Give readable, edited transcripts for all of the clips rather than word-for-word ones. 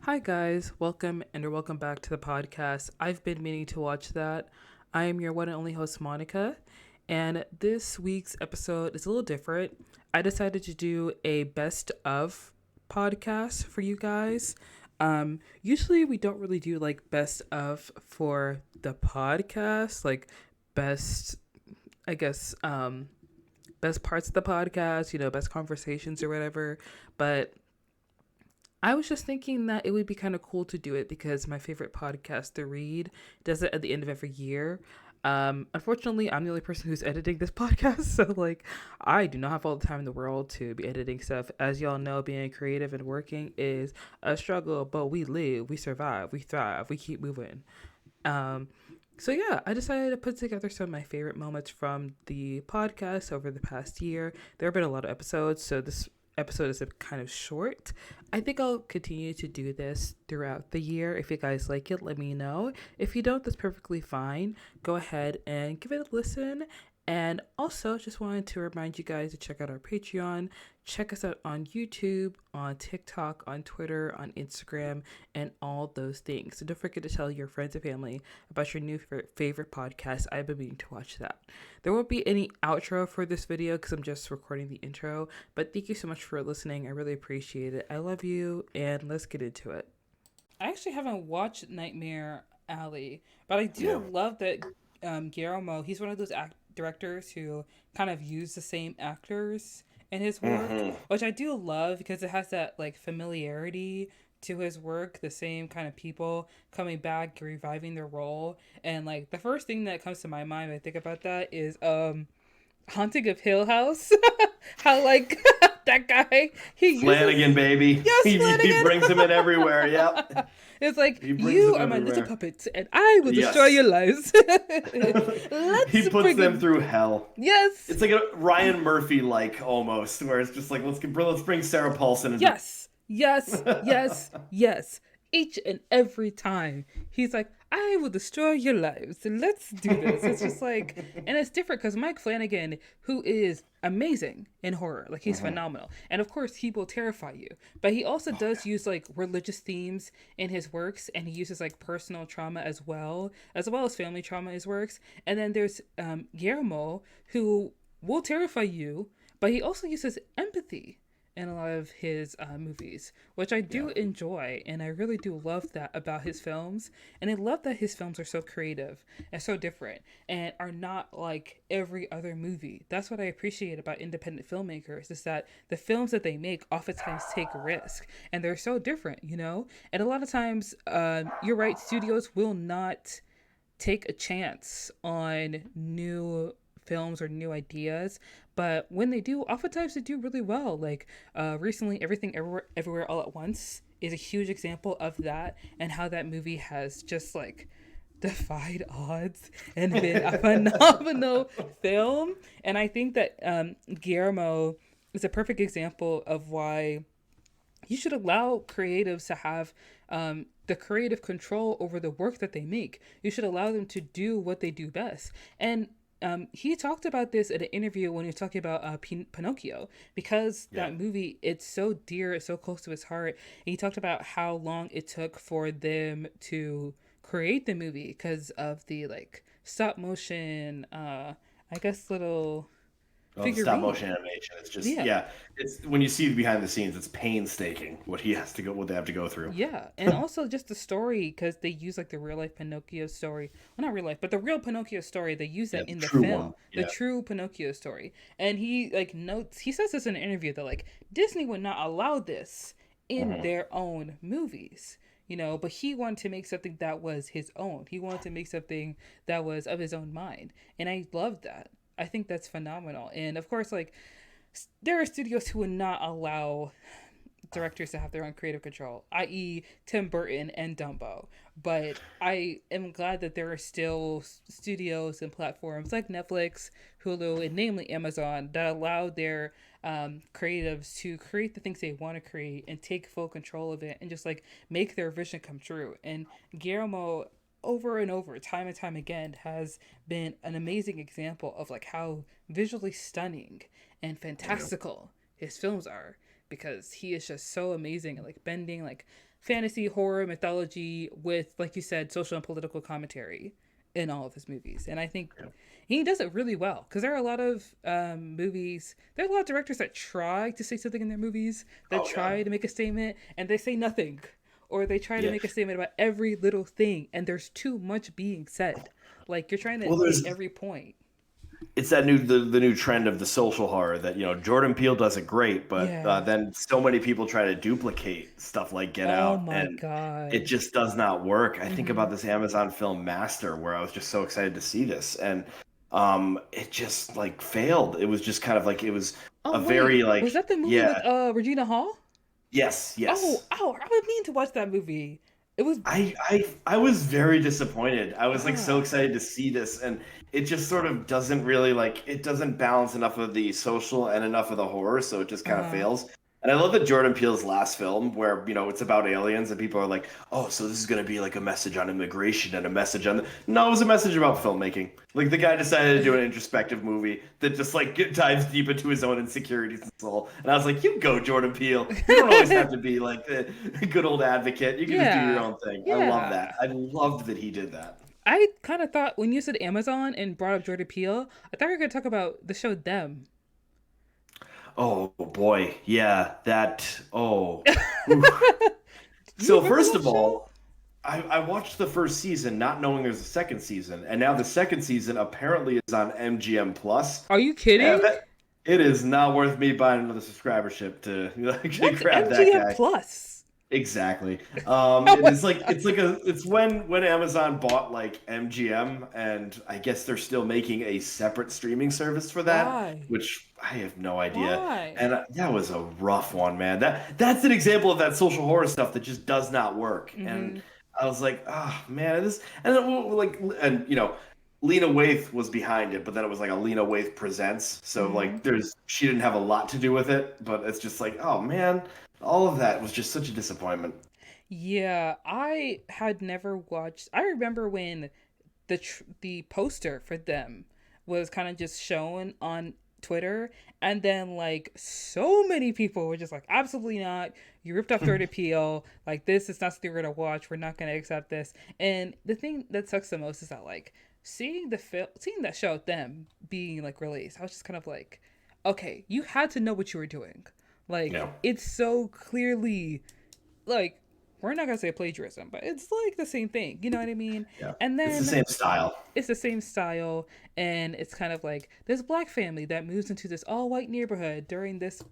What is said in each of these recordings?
Hi guys, welcome back to the podcast. I've been meaning to watch that. I am your one and only host Monica, and this week's episode is a little different. I decided to do a best of podcast for you guys. Usually we don't really do like best of for the podcast, like best I guess best parts of the podcast, best conversations or whatever, but I was just thinking that it would be kind of cool to do it because my favorite podcast, The Read, does it at the end of every year. Unfortunately, I'm the only person who's editing this podcast, so like, I do not have all the time in the world to be editing stuff. As y'all know, being creative and working is a struggle, but we live, we survive, we thrive, we keep moving. Um, so yeah, I decided to put together some of my favorite moments from the podcast over the past year. There have been a lot of episodes, so this episode is a kind of short. I think I'll continue to do this throughout the year. If you guys like it, let me know. If you don't, that's perfectly fine. Go ahead and give it a listen. And also, just wanted to remind you guys to check out our Patreon. Check us out on YouTube, on TikTok, on Twitter, on Instagram, and all those things. So don't forget to tell your friends and family about your new favorite podcast. I've been meaning to watch that. There won't be any outro for this video because I'm just recording the intro. But thank you so much for listening. I really appreciate it. I love you, and let's get into it. I actually haven't watched Nightmare Alley, but I do Yeah. love that Guillermo, he's one of those directors who kind of use the same actors in his work, hmm which I do love because it has that like familiarity to his work, the same kind of people coming back, reviving their role. And like the first thing that comes to my mind when I think about that is Haunting of Hill House. How like that guy he Flanagan, uses baby. yes, He brings him in everywhere. Yep. Flanagan. It's like He brings you him are my little everywhere. puppets, and I will destroy Yes. your lives. He Let's puts bring them it. through hell. Yes, It's like a Ryan Murphy like almost, where it's just like let's bring Sarah Paulson into. yes, yes, yes, yes. Each and every time, he's like, "I will destroy your lives. Let's do this." It's just like, and it's different because Mike Flanagan, who is amazing in horror, like he's hmm phenomenal, and of course he will terrify you. But he also Oh does use like religious themes in his works, and he uses like personal trauma as well as family trauma in his works. And then there's Guillermo, who will terrify you, but he also uses empathy in a lot of his movies, which I yeah. do enjoy, and I really do love that about his films. And I love that his films are so creative and so different, and are not like every other movie. That's what I appreciate about independent filmmakers is that the films that they make oftentimes take risk, and they're so different, you know. And a lot of times, you're right, studios will not take a chance on new films or new ideas, but when they do, oftentimes they do really well. Like recently, Everything Everywhere All at Once is a huge example of that, and how that movie has just like defied odds and been a phenomenal film. And I think that Guillermo is a perfect example of why you should allow creatives to have the creative control over the work that they make. You should allow them to do what they do best. And he talked about this at an interview when he was talking about Pinocchio, because Yeah. that movie, it's so dear, it's so close to his heart. And he talked about how long it took for them to create the movie because of the like stop motion, I guess little Oh, the stop motion figurine. animation. It's just Yeah. yeah. It's when you see behind the scenes, it's painstaking what they have to go through. Yeah, and also just the story because they use like the real life Pinocchio story. Well, not real life, but the real Pinocchio story. They use Yeah, that the in the true one. film, the Yeah. true Pinocchio story. And he like notes. He says this in an interview that like Disney would not allow this in hmm their own movies. You know, but he wanted to make something that was his own. He wanted to make something that was of his own mind, and I love that. I think that's phenomenal. And of course, like there are studios who would not allow directors to have their own creative control, i.e., Tim Burton and Dumbo. But I am glad that there are still studios and platforms like Netflix, Hulu, and namely Amazon that allow their creatives to create the things they want to create and take full control of it and just like make their vision come true. And Guillermo, over and over, time and time again, has been an amazing example of like how visually stunning and Yeah. fantastical his films are, because he is just so amazing at like bending like fantasy, horror, mythology with, like you said, social and political commentary in all of his movies. And I think he does it really well because there are a lot of movies, there are a lot of directors that try to say something in their movies, that Oh yeah. try to make a statement and they say nothing. Or they try to Yeah. make a statement about every little thing and there's too much being said. Like you're trying to Well, hit there's every point. it's that the new trend of the social horror that Jordan Peele does it great, but Yeah. then so many people try to duplicate stuff like Get Oh Out, my and it God. just does not work. I think Mm-hmm. about this Amazon film Master, where I was just so excited to see this, and it just like failed. It was just kind of like it was Oh a very wait, was like that the movie with yeah, Regina Hall? yes, Oh, yes. oh, I've been meaning to watch that movie. It was I was very disappointed. I was like so ah excited to see this, and it just sort of doesn't really like it doesn't balance enough of the social and enough of the horror, so it just kind of uh fails. And I love that Jordan Peele's last film, where it's about aliens, and people are like, "Oh, so this is gonna be like a message on immigration and a message on..." No, it was a message about filmmaking. Like the guy decided to do an introspective movie that just like dives deep into his own insecurities and soul. And I was like, "You go, Jordan Peele. You don't always have to be like the good old advocate. You can just do your yeah, own thing." I love yeah. that. I loved that he did that. I kind of thought when you said Amazon and brought up Jordan Peele, I thought we were gonna talk about the show Them. Oh boy, yeah, that. Oh, Do oof. you So remember first that of show? all, I watched the first season not knowing there's a second season, and now the second season apparently is on MGM Plus. Are you And kidding? it is not worth me buying another subscribership to actually What's grab that MGM guy. Plus? Exactly. Oh It my is like god! it's when Amazon bought like MGM, and I guess they're still making a separate streaming service for that, Why? which I have no idea. Why? And that was a rough one, man. That's an example of that social horror stuff that just does not work. And Mm-hmm. I was like, oh man, this and then, like and Lena Waithe was behind it, but then it was like a Lena Waithe presents. So Mm-hmm. like she didn't have a lot to do with it, but it's just like, oh man, all of that was just such a disappointment. Yeah, I had never watched. I remember when the poster for them was kind of just shown on Twitter, and then like so many people were just like, absolutely not. You ripped off Jordan Peele. Like this is not something we're gonna watch. We're not gonna accept this. And the thing that sucks the most is that like seeing that show, them being like released, I was just kind of like, okay, you had to know what you were doing. Like Yeah. it's so clearly like we're not gonna say plagiarism, but it's like the same thing. You know what I mean? Yeah. And It's the then same style. it's the same style, and it's kind of like this black family that moves into this all white neighborhood during this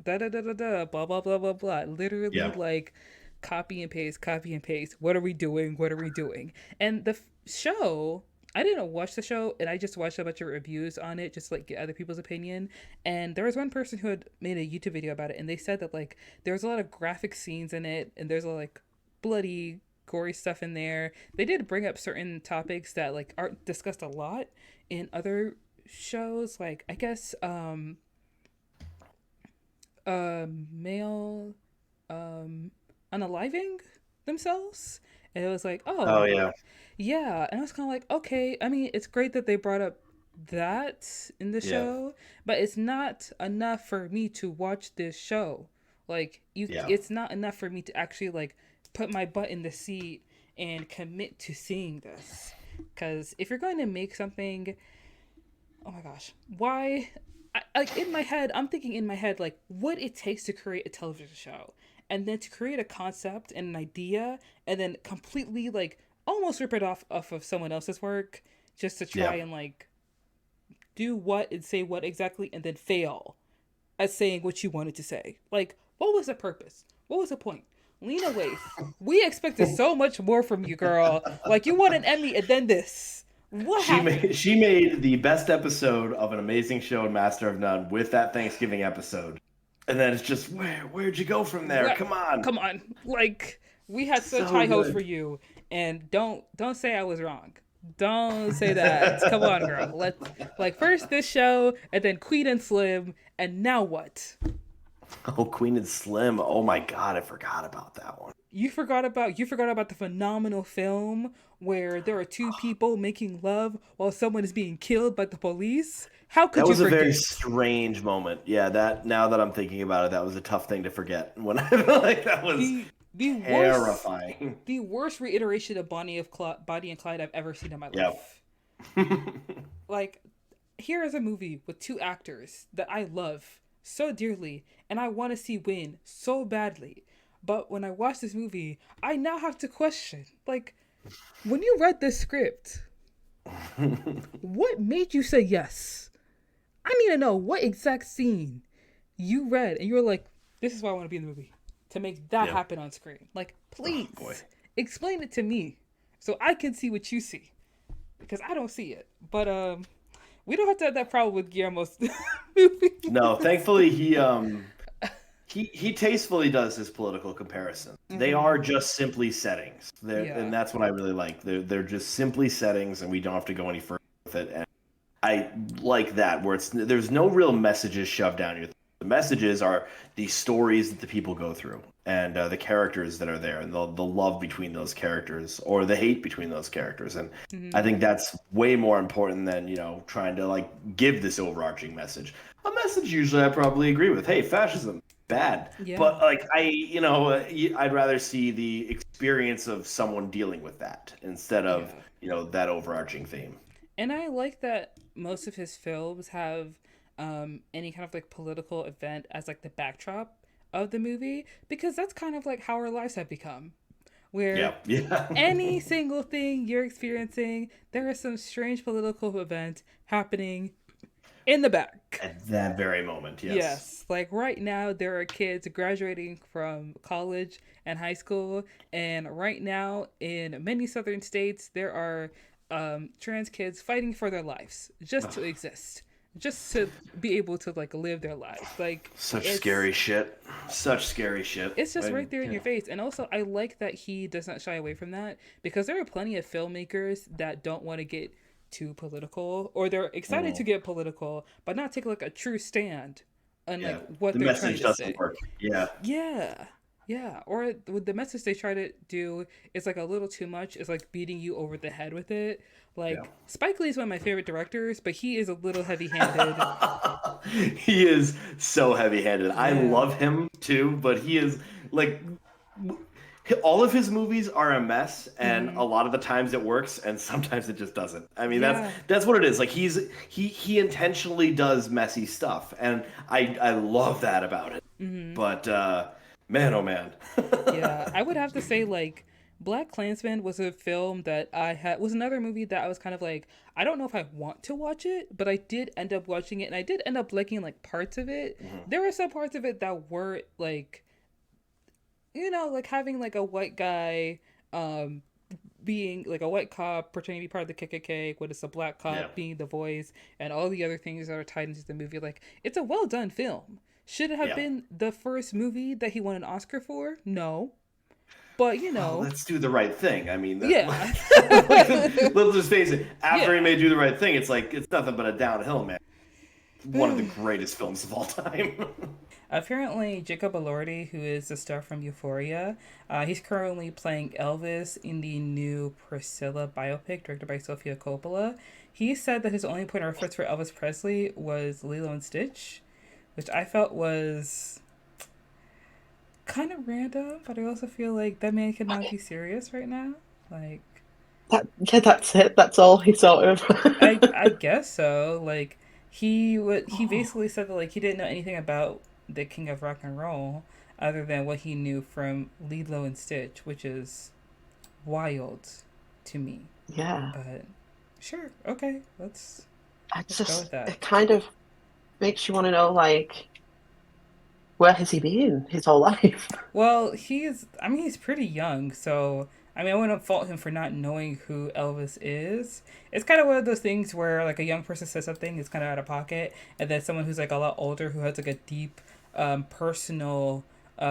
da da da da da blah blah blah blah blah. Literally Yeah. like copy and paste, copy and paste. What are we doing? What are we doing? And the show. I didn't watch the show, and I just watched a bunch of reviews on it, just to, like get other people's opinion. And there was one person who had made a YouTube video about it, and they said that like there was a lot of graphic scenes in it, and there's a lot, like bloody, gory stuff in there. They did bring up certain topics that like aren't discussed a lot in other shows, like I guess male um unaliving themselves. And it was like, Oh oh yeah. yeah. And I was kind of like, okay, I mean, it's great that they brought up that in the Yeah. show, but it's not enough for me to watch this show. Like Yeah. it's not enough for me to actually like put my butt in the seat and commit to seeing this. Cuz if you're going to make something, oh my gosh, why like in my head, I'm thinking in my head like what it takes to create a television show, and then to create a concept and an idea, and then completely like almost rip it off of someone else's work just to try Yeah. and like do what and say what exactly, and then fail at saying what you wanted to say. Like, what was the purpose? What was the point? Lena Waithe, we expected so much more from you, girl. Like, you won an Emmy and then this. What happened? She made the best episode of an amazing show in Master of None with that Thanksgiving episode. And then it's just where'd you go from there? What? Come on. Come on. Like, we had such So high hopes for good. you, and don't say I was wrong. Don't say that. Come on, girl. Let's like first this show, and then Queen and Slim, and now what? Oh, Queen and Slim. Oh my God, I forgot about that one. You forgot about the phenomenal film where there are two people making love while someone is being killed by the police. How That could you was a very forget? strange moment. Yeah, that now that I'm thinking about it, that was a tough thing to forget. When I like that was The the worst, Terrifying. the worst reiteration of Bonnie and Clyde I've ever seen in my Yep. life. Like, here is a movie with two actors that I love so dearly and I want to see win so badly. But when I watch this movie, I now have to question, like, when you read this script, what made you say yes? I need to know what exact scene you read and you were like, this is why I want to be in the movie. To make that happen on screen. Like, please explain it to me so I can see what you see. Because I don't see it. But we don't have to have that problem with Guillermo's movie. No, thankfully he tastefully does his political comparisons. They are just simply settings. And that's what I really like. They're just simply settings, and we don't have to go any further with it. And I like that, where there's no real messages shoved down your throat. The messages are the stories that the people go through, and the characters that are there, and the love between those characters, or the hate between those characters. And I think that's way more important than, trying to like give this overarching message. A message usually I probably agree with. Hey, fascism, bad. Yeah. But like I'd rather see the experience of someone dealing with that instead of that overarching theme. And I like that most of his films have any kind of like political event as like the backdrop of the movie, because that's kind of like how our lives have become, where any single thing you're experiencing, there is some strange political event happening in the back at that very moment. Yes, like right now there are kids graduating from college and high school, and right now in many southern states there are trans kids fighting for their lives just to exist, just to be able to like live their lives. Like, such scary shit. It's just right there in your face. And also I like that he does not shy away from that, because there are plenty of filmmakers that don't want to get too political, or they're excited to get political but not take like a true stand on like what the they're message trying to say. doesn't work. Or the message they try to do is like a little too much. It's like beating you over the head with it. Like, Spike Lee is one of my favorite directors, but he is a little heavy-handed. He is so heavy-handed. I love him too, but he is like, all of his movies are a mess, and a lot of the times it works, and sometimes it just doesn't. I mean, that's what it is. Like, he intentionally does messy stuff, and I love that about it. But man, oh man. I would have to say, like, Black Klansman was a film that was another movie that I was kind of like, I don't know if I want to watch it, but I did end up watching it, and I did end up liking like parts of it. There were some parts of it that were like, like having like a white guy being like a white cop pretending to be part of the KKK, when it's a black cop being the voice, and all the other things that are tied into the movie. Like, it's a well done film. Should it have been the first movie that he won an Oscar for? No. But, let's do the right thing. I mean, let's just face it. After he made Do the Right Thing, it's like, it's nothing but a downhill, man. One of the greatest films of all time. Apparently, Jacob Elordi, who is the star from Euphoria, he's currently playing Elvis in the new Priscilla biopic directed by Sofia Coppola. He said that his only point of reference for Elvis Presley was Lilo and Stitch, which I felt was kind of random, but I also feel like that man cannot be serious right now. Like, that's it. That's all he sort of. I guess so. Like, he basically said that like he didn't know anything about the King of Rock and Roll other than what he knew from Lilo and Stitch, which is wild to me. Yeah. But sure, okay, let's go with that. It kind of makes you want to know, like, where has he been his whole life? Well, he's pretty young, so I wouldn't fault him for not knowing who Elvis is. It's kind of one of those things where like a young person says something, it's kind of out of pocket, and then someone who's like a lot older who has like a deep personal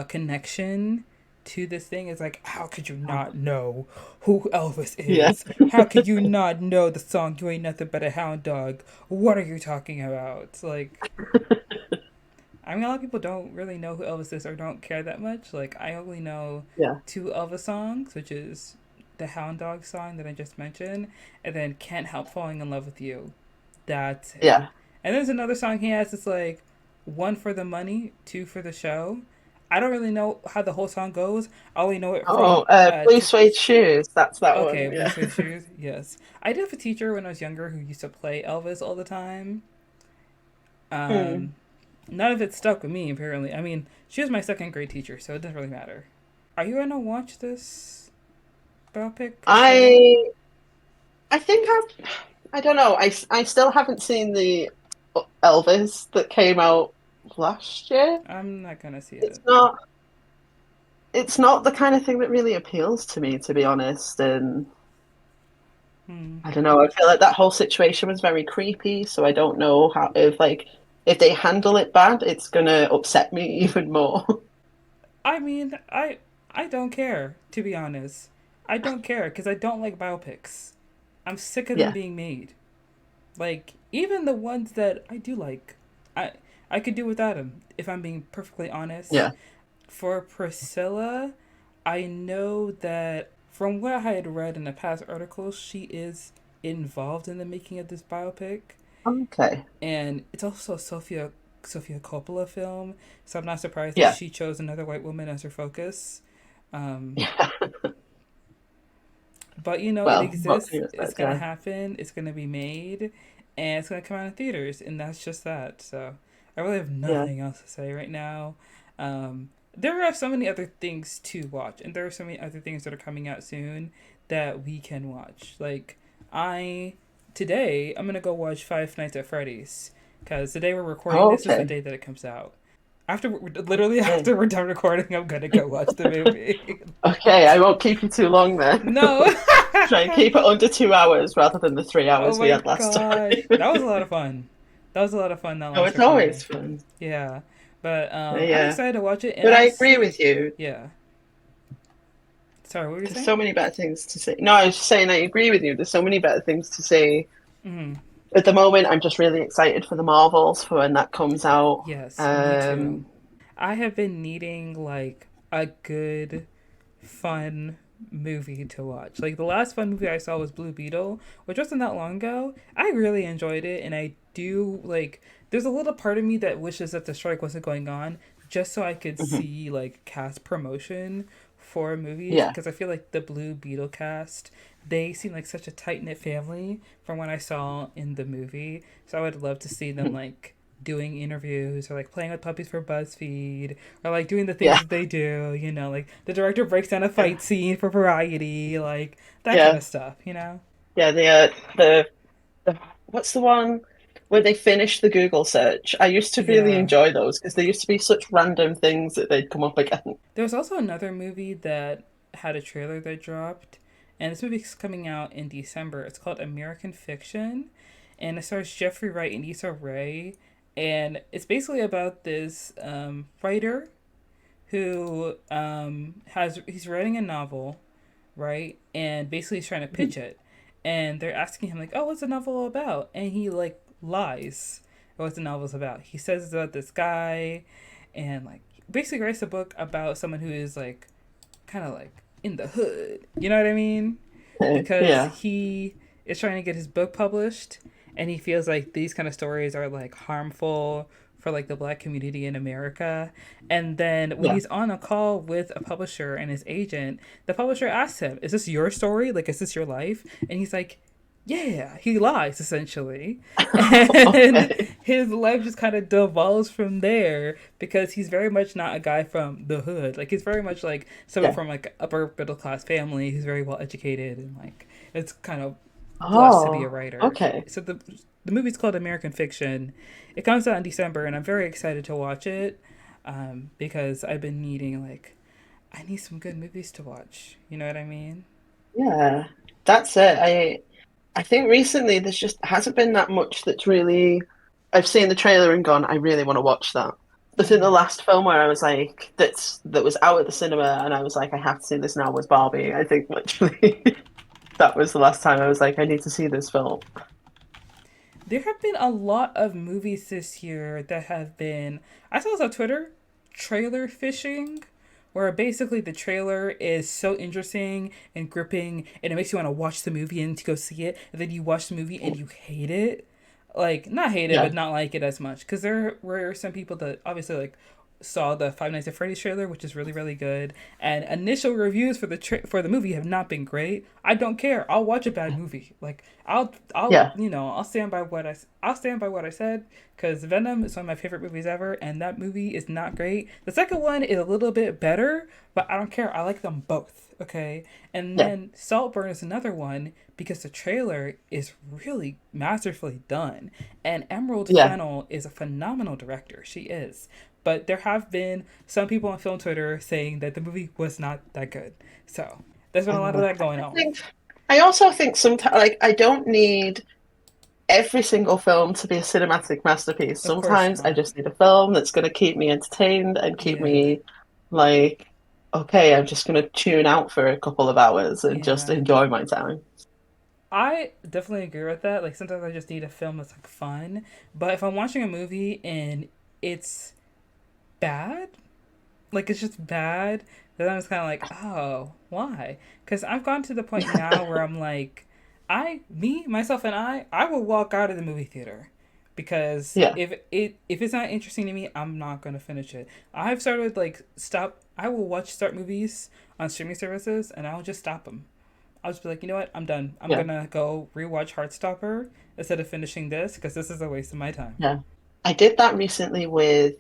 connection to this thing is like, how could you not know who Elvis is? How could you not know the song You Ain't Nothing But a Hound Dog? What are you talking about? Like, a lot of people don't really know who Elvis is or don't care that much. Like, I only know two Elvis songs, which is the Hound Dog song that I just mentioned, and then Can't Help Falling in Love with You. That's it. And there's another song he has. It's like, 1 for the money, 2 for the show. I don't really know how the whole song goes. I only know it Oh, from Blue Suede Shoes. That's that okay, one. Blue Yeah. Suede Shoes. Yes, I did have a teacher when I was younger who used to play Elvis all the time. Hmm. Um, None of it stuck with me apparently. I mean, she was my second grade teacher, so it doesn't really matter. Are you gonna watch this biopic, Priscilla? I I think I don't know. I still haven't seen the Elvis that came out last year. I'm not gonna see It's it. not the kind of thing that really appeals to me, to be honest. And Hmm. I don't know. I feel like that whole situation was very creepy, so I don't know how if they handle it bad, it's gonna upset me even more. I mean, I don't care to be honest. I don't care because I don't like biopics. I'm sick of them Yeah, being made. Like even the ones that I do like, I I could do without them if I'm being perfectly honest. yeah. For Priscilla, I know that from what I had read in the past articles, she is involved in the making of this biopic, Okay. and it's also a Sofia Coppola film, so I'm not surprised that Yeah. she chose another white woman as her focus. Um, Yeah. but you know, it Well, what can exists. you It's expect? gonna Yeah. happen. It's gonna be made, and it's gonna come out in theaters, and that's just that. So I really have Yeah. nothing else to say right now. There are so many other things to watch, and there are so many other things that are coming out soon that we can watch. Like I today, I'm gonna go watch Five Nights at Freddy's because the day we're recording Oh, this is the okay. day that it comes out. Literally Okay. after we're done recording, I'm gonna go watch the movie. Okay, I won't keep you too long then. No. Try and keep it under 2 hours rather than the three Oh hours we my had last time. gosh. That was a lot of fun. That was a lot of fun that Oh, last it's always recording. fun. Yeah. But I'm Yeah. excited to watch it and But I I'm agree with you. yeah. Sorry, what were you There's saying? so many better things to say. No, I was just saying I agree with you. There's so many better things to say. Mm, At the moment, I'm just really excited for the Marvels for when that comes out. yes, me too. Um, I have been needing like a good fun movie to watch. Like the last fun movie I saw was Blue Beetle, which wasn't that long ago. I really enjoyed it and I do like there's a little part of me that wishes that the strike wasn't going on just so I could mhm. see like cast promotion for movies Yeah. because I feel like the Blue Beetle cast they seem like such a tight knit family from what I saw in the movie. So I would love to see them like doing interviews or like playing with puppies for BuzzFeed or like doing the things Yeah. that they do, you know, like the director breaks down a fight scene for Variety, like that kind Yeah. of stuff, you know? Yeah. The what's the one where they finish the Google search? I used to really Yeah. enjoy those because they used to be such random things that they'd come up again. There was also another movie that had a trailer that dropped, and this movie's coming out in December. It's called American Fiction, and it stars Jeffrey Wright and Issa Rae, and it's basically about this writer who he's writing a novel, right? And basically he's trying to pitch it. And they're asking him like, "Oh, what's the novel about?" And he like lies what the novel's about. He says it's about this guy and like basically writes a book about someone who is like kind of like in the hood. You know what I mean? Because Yeah. he is trying to get his book published and he feels like these kind of stories are like harmful for like the black community in America. And then when Yeah. he's on a call with a publisher and his agent, the publisher asks him, "Is this your story? Like is this your life?" And he's like, yeah, he lies essentially. And Okay. his life just kind of devolves from there because he's very much not a guy from the hood. Like he's very much like someone Yeah. from like upper middle class family who's very well educated and like it's kind of blessed to be a Oh, writer. okay. So the movie's called American Fiction. It comes out in December and I'm very excited to watch it because I've been needing like I need some good movies to watch. You know what I mean? Yeah. That's it. I think recently there's just hasn't been that much that's really I've seen the trailer and gone, I really want to watch that. I think the Mm. last film where I was like that was out at the cinema and I was like, I have to see this now was Barbie. I think literally that was the last time I was like, I need to see this film. There have been a lot of movies this year that have been. I saw this on Twitter, trailer fishing, where basically the trailer is so interesting and gripping, and it makes you want to watch the movie and to go see it, and then you watch the movie and you hate it. Like, not hate it, Yeah. but not like it as much. Because there were some people that obviously, like, saw the Five Nights at Freddy's trailer, which is really really good. And initial reviews for for the movie have not been great. I don't care. I'll watch a bad movie. Like I'll Yeah, I'll stand by I'll stand by what I said because Venom is one of my favorite movies ever, and that movie is not great. The second one is a little bit better, but I don't care. I like them both. Okay, and yeah, then Saltburn is another one because the trailer is really masterfully done, and Emerald yeah. Fennell is a phenomenal director. She is. But there have been some people on film Twitter saying that the movie was not that good. So there's been a lot of that going I on. think I also think sometimes like I don't need every single film to be a cinematic masterpiece. Of course Sometimes I not. just need a film that's going to keep me entertained and keep Yeah. me like, okay, I'm just going to tune out for a couple of hours and just Yeah. enjoy my time. I definitely agree with that. Like sometimes I just need a film that's like fun. But if I'm watching a movie and it's bad, like it's just bad, then I'm just kind of like, oh, why? Because I've gotten to the point now where I'm like, myself, and I will walk out of the movie theater because Yeah, if it's not interesting to me, I'm not gonna finish it. I've started like stop. I will start movies on streaming services, and I'll just stop them. I'll just be like, you know what, I'm done. I'm yeah, gonna go rewatch Heartstopper instead of finishing this because this is a waste of my time. yeah. I did that recently with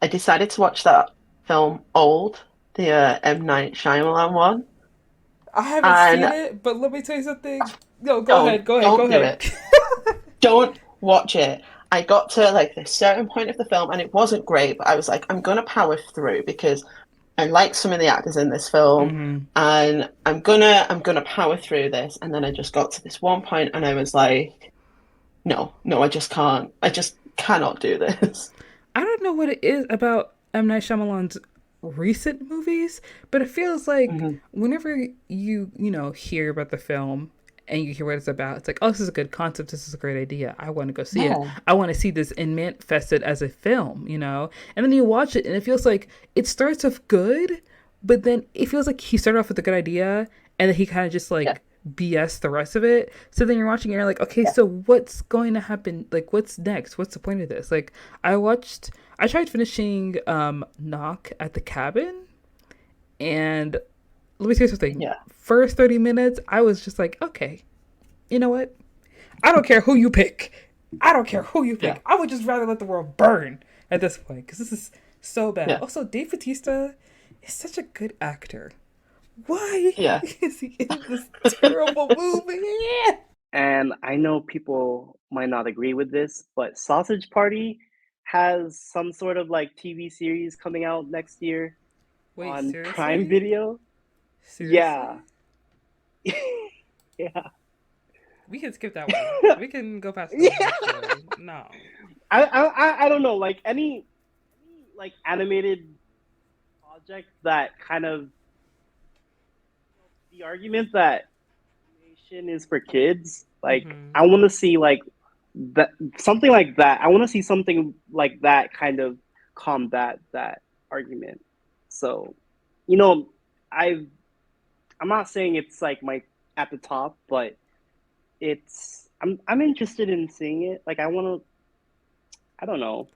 I decided to watch that film Old, the M. Night Shyamalan one. I haven't seen And it, but let me tell you something. No, go ahead, don't, go ahead, go don't do ahead. it. Don't watch it. I got to like this certain point of the film and it wasn't great, but I was like, I'm gonna power through because I like some of the actors in this film Mm-hmm. and I'm gonna power through this. And then I just got to this one point and I was like, no, no, I just can't. I just cannot do this. I don't know what it is about M. Night Shyamalan's recent movies, but it feels like Mhm. whenever hear about the film and you hear what it's about, it's like, oh, this is a good concept. This is a great idea. I want to go see it. Yeah, I want to see this and manifested as a film. And then you watch it and it feels like it starts off good, but then it feels like he started off with a good idea and then he kind of just yeah, like BS the rest of it. So then you're watching and you're like, okay, yeah, so what's going to happen? Like, what's next? What's the point of this? Like, I tried finishing Knock at the Cabin, and let me tell you something. yeah, First 30 minutes, I was just like, okay, you know what? I don't care who you pick. I don't care who you yeah, pick. I would just rather let the world burn at this point because this is so bad. yeah, Also, Dave Bautista is such a good actor. Why yeah. is he in this terrible movie? And I know people might not agree with this, but Sausage Party has some sort of like TV series coming out next year Wait, on Prime seriously? Video. Yeah. Seriously? Yeah. We can skip that one. We can go past Yeah. Sausage Party. No. I don't know, like any like animated project that kind of the argument that animation is for kids, like Mm-hmm. I want to see like that something like that. I want to see something like that kind of combat that argument. So, you know, I I'm not saying it's like my at the top, but I'm interested in seeing it. Like I want to I don't know.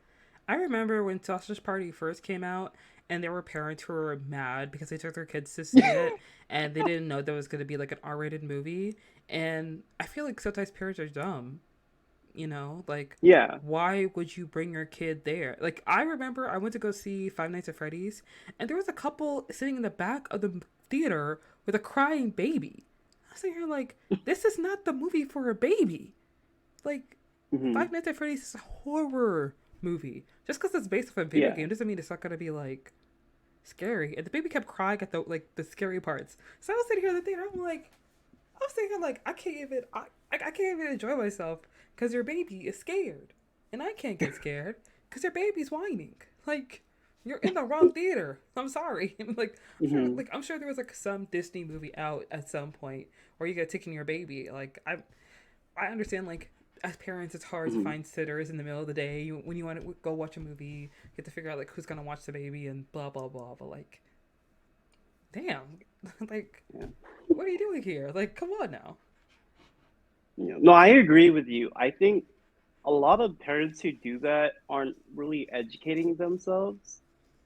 I remember when Sausage Party first came out, and there were parents who were mad because they took their kids to see it, and they didn't know there was going to be like an R-rated movie. And I feel like sometimes parents are dumb. Like, Yeah. why would you bring your kid there? Like, I remember I went to go see Five Nights at Freddy's, and there was a couple sitting in the back of the theater with a crying baby. I was sitting here like, this is not the movie for a baby. Like, Hmm. Five Nights at Freddy's is a horror movie. Just because it's based off a video Yeah. game doesn't mean it's not gonna be like scary. And the baby kept crying at the scary parts. So I was sitting here in the theater. I was sitting here like I can't even enjoy myself because your baby is scared, and I can't get scared because your baby's whining. Like, you're in the wrong theater. I'm sorry. Hmm. I'm sure there was like some Disney movie out at some point where you get taking your baby. Like, I understand, like, as parents, it's hard to Hmm. find sitters in the middle of the day. When you want to go watch a movie, you have to figure out, like, who's going to watch the baby and blah, blah, blah. But, like, damn. Like, Yeah. what are you doing here? Like, come on now. Yeah. No, I agree with you. I think a lot of parents who do that aren't really educating themselves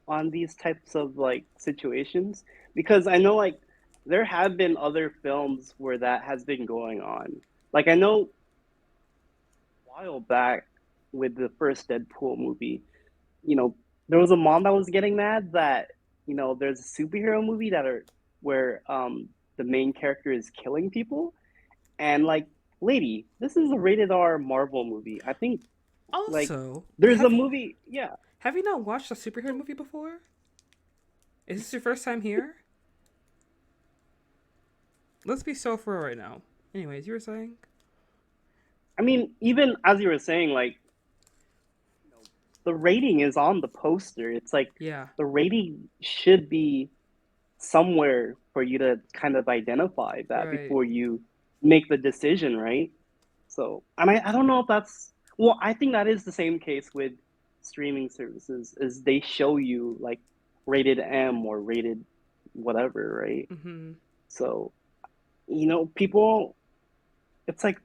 on these types of like situations, because I know like there have been other films where that has been going on. Like I know a while back with the first Deadpool movie, you know, there was a mom that was getting mad that, there's a superhero movie that are where the main character is killing people, and like, lady, this is a rated R Marvel movie. I think like Also, there's a movie, yeah. have you not watched a superhero movie before? Is this your first time here? Let's be so for right now. Anyways, you were saying? I mean, even as you were saying, like, the rating is on the poster. It's like Yeah. the rating should be somewhere for you to kind of identify that Right. before you make the decision, right? So, and I don't know if that's, well, I think that is the same case with streaming services, is they show you like rated M or rated whatever, right? Mm-hmm. So, people, it's like,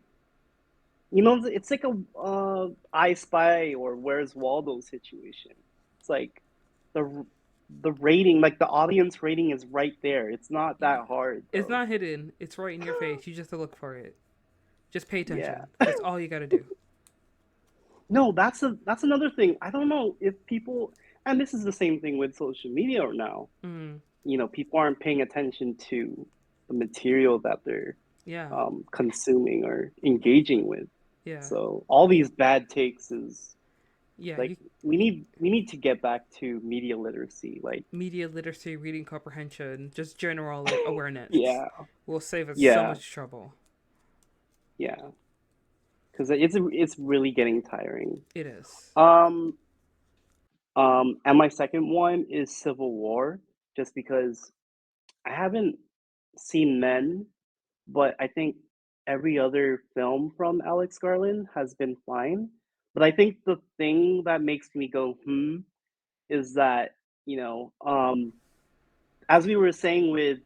it's like a I Spy or Where's Waldo situation. It's like the the rating, like the audience rating is right there. It's not that hard It's though. not hidden. It's right in your face. You just have to look for it. Just pay Yeah. attention. That's all you gotta do. No, that's another thing. I don't know if people, and this is the same thing with social media now. Mm. People aren't paying attention to the material that they're Yeah. consuming or engaging with. Yeah. So all these bad takes is Yeah. like You we need to get back to media literacy. Like, media literacy, reading comprehension, just general like awareness yeah, will save us so yeah, much trouble. yeah, because it's really getting tiring. It is. Um, and my second one is Civil War, just because I haven't seen Men, but I think every other film from Alex Garland has been fine. But I think the thing that makes me go is that, you know, um, as we were saying with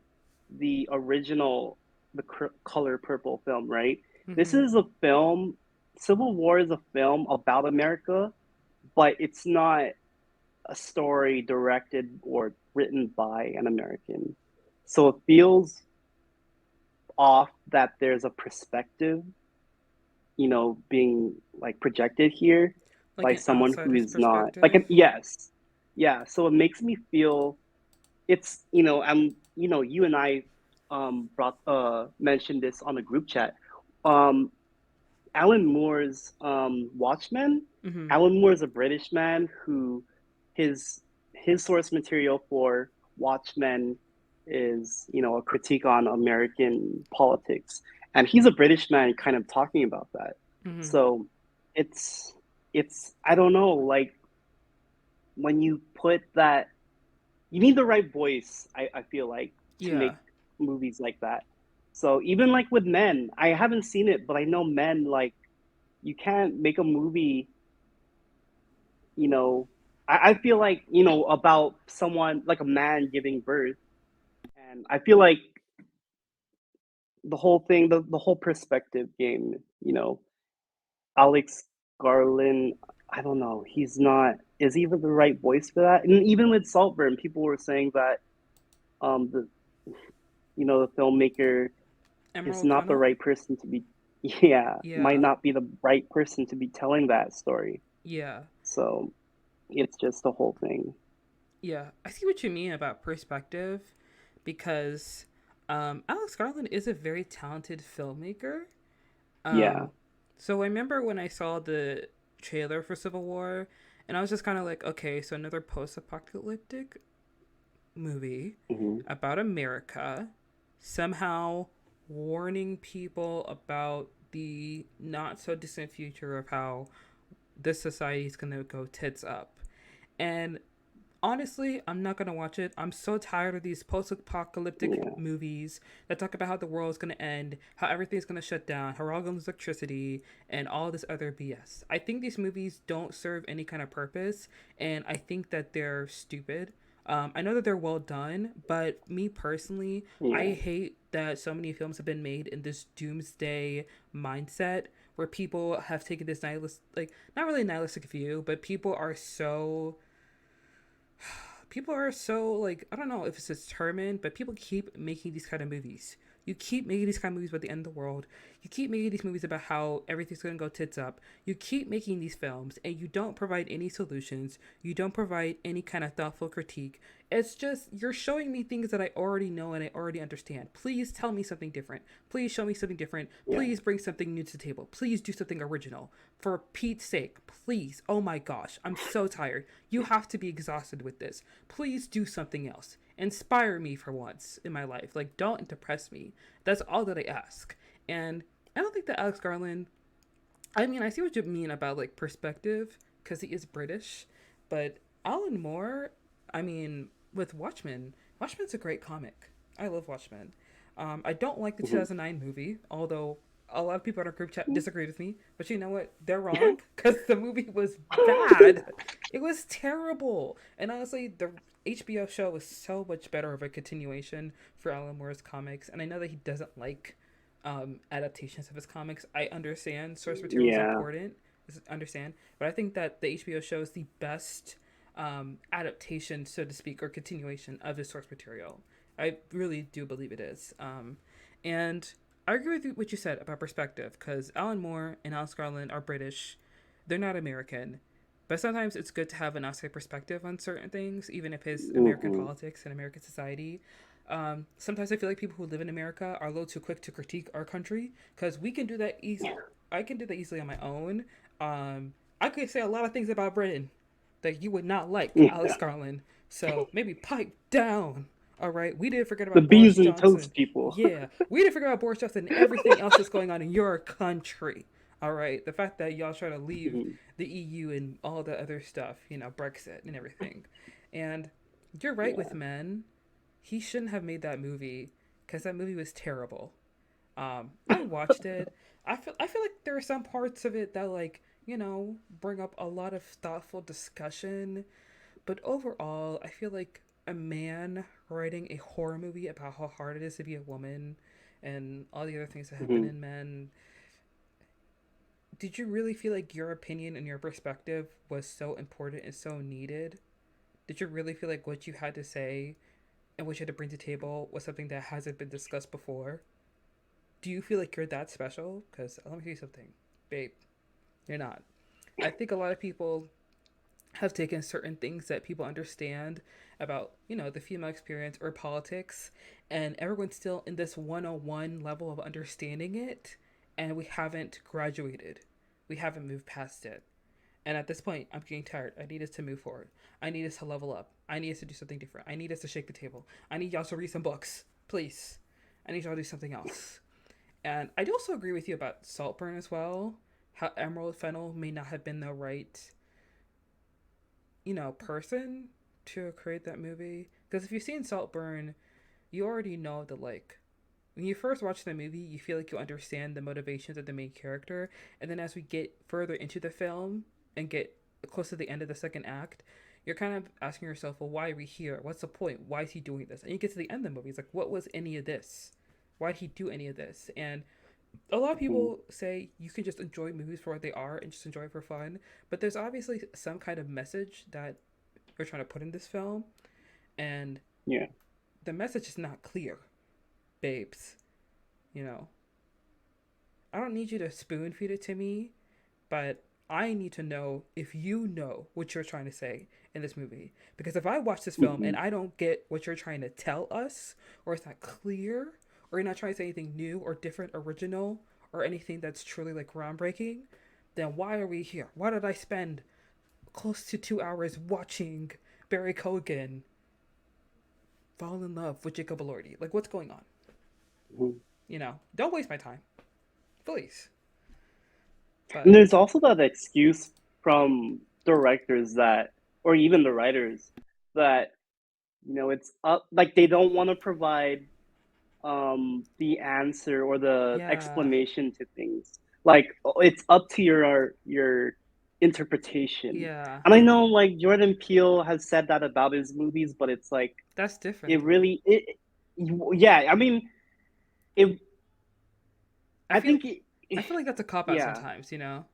the original, the Color Purple film, right? This Mm-hmm. is a film. Civil War is a film about America, but it's not a story directed or written by an American. So it feels off that there's a perspective, being like projected here Like by an someone who outsider's is not like perspective. yes, yeah. So it makes me feel it's you and I brought mentioned this on a group chat. Um, Alan Moore's Watchmen. Mm-hmm. Alan Moore is a British man who his his source material for Watchmen is a critique on American politics, and he's a British man kind of talking about that. Mm-hmm. So it's it's I don't know, like when you put that, you need the right voice. I feel like to Yeah. make movies like that. So even like with Men, I haven't seen it, but I know Men, like, you can't make a movie, you know. I feel like, about someone like a man giving birth, and I feel like the whole thing, the whole perspective game, Alex Garland, I don't know, he's not, is he the right voice for that? And even with Saltburn, people were saying that the the filmmaker is Emerald not the Tunnel. right person to be, yeah, might Yeah. not be the right person to be telling that story. Yeah. So it's just the whole thing. Yeah. I see what you mean about perspective, because Alex Garland is a very talented filmmaker. Yeah. Um, so I remember when I saw the trailer for Civil War, and I was just kind of like, okay, so another post-apocalyptic movie Hmm. about America, somehow warning people about the not so distant future of how this society is gonna go tits up. And honestly, I'm not gonna watch it. I'm so tired of these post-apocalyptic Yeah. movies that talk about how the world's gonna end, how everything's gonna shut down, how we're all gonna lose electricity, and all this other BS. I think these movies don't serve any kind of purpose, and I think that they're stupid. I know that they're well done, but me personally, I Yeah. hate that so many films have been made in this doomsday mindset where people have taken this nihilist, like, not really nihilistic view, but people are so, like, I don't know if it's determined, but people keep making these kind of movies. You keep making these kind of movies about the end of the world. You keep making these movies about how everything's going to go tits up. You keep making these films and you don't provide any solutions. You don't provide any kind of thoughtful critique. It's just, you're showing me things that I already know and I already understand. Please tell me something different. Please show me something different. Please bring something new to the table. Please do something original. For Pete's sake, please. Oh my gosh, I'm so tired. You have to be exhausted with this. Please do something else. Inspire me for once in my life. Like, don't depress me. That's all that I ask. And I don't think that Alex Garland, I mean, I see what you mean about, like, perspective, because he is British, but Alan Moore, I mean, with Watchmen, Watchmen's a great comic. I love Watchmen. I don't like the 2009 movie, although a lot of people in our group chat disagree with me, but you know what? They're wrong, because the movie was bad. It was terrible. And honestly, the HBO show was so much better of a continuation for Alan Moore's comics. And I know that he doesn't like adaptations of his comics. I understand source material is important. Understand. But I think that the HBO show is the best adaptation, so to speak, or continuation of his source material. I really do believe it is. And I agree with what you said about perspective, because Alan Moore and Alex Garland are British. They're not American. But sometimes it's good to have an outside perspective on certain things, even if it's American politics and American society. Sometimes I feel like people who live in America are a little too quick to critique our country, because we can do that easily. I can do that easily on my own. I could say a lot of things about Britain that you would not like, Alex Garland. So maybe pipe down. All right, we didn't forget about the Boris bees and Johnson. toast people. Yeah, we didn't forget about Boris Johnson and everything else that's going on in your country. All right, the fact that y'all try to leave the EU and all the other stuff, you know, Brexit and everything. And you're right with Men. He shouldn't have made that movie, because that movie was terrible. I watched it. I feel like there are some parts of it that, like, you know, bring up a lot of thoughtful discussion. But overall, I feel like a man writing a horror movie about how hard it is to be a woman and all the other things that happen in Men. Did you really feel like your opinion and your perspective was so important and so needed? Did you really feel like what you had to say and what you had to bring to the table was something that hasn't been discussed before? Do you feel like you're that special? Because let me tell you something, babe, you're not. I think a lot of people have taken certain things that people understand about, you know, the female experience or politics, and everyone's still in this 101 level of understanding it, and we haven't graduated. We haven't moved past it. And at this point, I'm getting tired. I need us to move forward. I need us to level up. I need us to do something different. I need us to shake the table. I need y'all to read some books, please. I need y'all to do something else. And I do also agree with you about Saltburn as well. How Emerald Fennell may not have been the right, you know, person to create that movie. Because if you've seen Saltburn, you already know that, like, when you first watch the movie, you feel like you understand the motivations of the main character. And then as we get further into the film and get close to the end of the second act, you're kind of asking yourself, well, why are we here? What's the point? Why is he doing this? And you get to the end of the movie, it's like, what was any of this? Why did he do any of this? And a lot of people say you can just enjoy movies for what they are and just enjoy it for fun. But there's obviously some kind of message that we're trying to put in this film. And the message is not clear, babes. You know, I don't need you to spoon feed it to me, but I need to know if you know what you're trying to say in this movie. Because if I watch this film and I don't get what you're trying to tell us, or it's not clear, or you're not trying to say anything new or different, original, or anything that's truly, like, groundbreaking, then why are we here? Why did I spend close to 2 hours watching Barry Keoghan fall in love with Jacob Elordi? Like, what's going on? You know, don't waste my time, please. But And there's also that excuse from directors that, or even the writers, that, you know, it's up, like, they don't want to provide the answer or the explanation to things. Like, it's up to your interpretation. Yeah. And I know, like, Jordan Peele has said that about his movies, but it's like, That's different. it really, I mean, I think I feel like that's a cop out Yeah, sometimes, you know?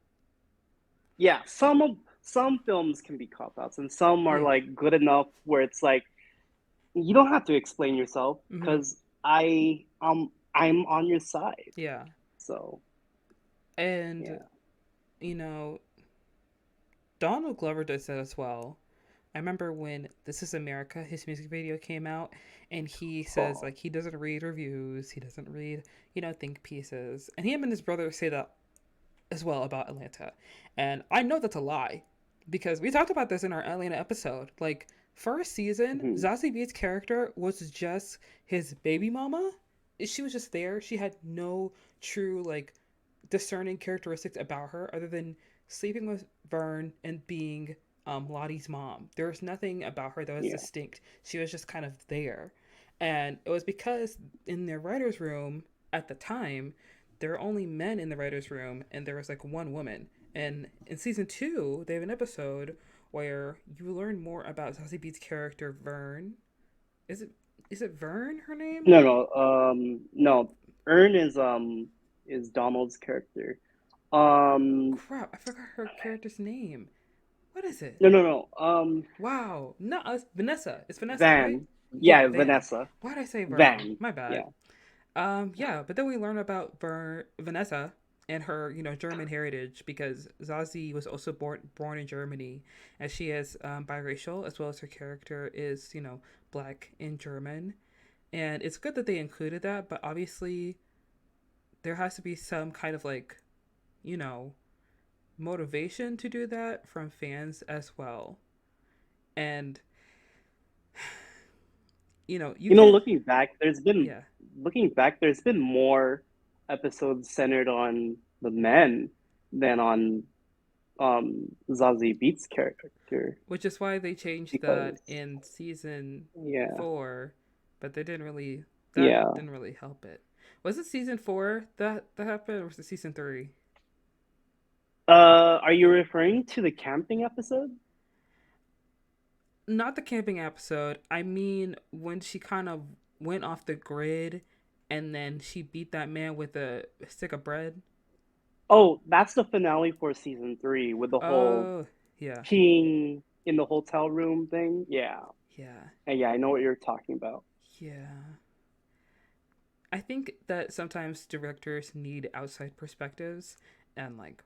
yeah. Some films can be cop outs, and some are Yeah. like good enough where it's like you don't have to explain yourself Mm-hmm. because I'm on your side. Yeah. So And, yeah. you know, Donald Glover does that as well. I remember when This Is America, his music video came out, and he says, Oh, like, he doesn't read reviews, he doesn't read, think pieces. And him and his brother say that as well about Atlanta. And I know that's a lie because we talked about this in our Atlanta episode. Like, first season, mhm. Zazie Beetz' character was just his baby mama. She was just there. She had no true, like, discerning characteristics about her other than sleeping with Vern and being Lottie's mom. There was nothing about her that was Yeah, distinct. She was just kind of there. And it was because in their writer's room at the time, there were only men in the writer's room and there was like one woman. And in season 2, they have an episode where you learn more about Zazie Beet's character, Vern. Is it is it Vern her name? no. Ern is Donald's character. Um, Crap, I forgot her character's name. What is it? no. Wow. No, it's Vanessa. It's Vanessa, right? Van. Yeah, Yeah, Van. Vanessa. Why did I say Vern? Van. My bad. Yeah. Yeah, but then we learn about Vanessa and her, German heritage because Zazie was also born in Germany, and she is biracial as well as her character is, black and German. And it's good that they included that, but obviously there has to be some kind of like, you know, motivation to do that from fans as well. And you You know, can't. Yeah. looking back, there's been more episodes centered on the men than on Zazie Beetz' character Which is why they changed that because in season yeah, 4, but that yeah. didn't really help it. Was it season 4 that happened, or was it season 3? Are you referring to the camping episode? Not the camping episode. I mean when she kind of went off the grid, and then she beat that man with a stick of bread. Oh, that's the finale for season three with the whole Oh, yeah, peeing in the hotel room thing. Yeah. yeah, And yeah, I know what you're talking about. yeah. I think that sometimes directors need outside perspectives, and like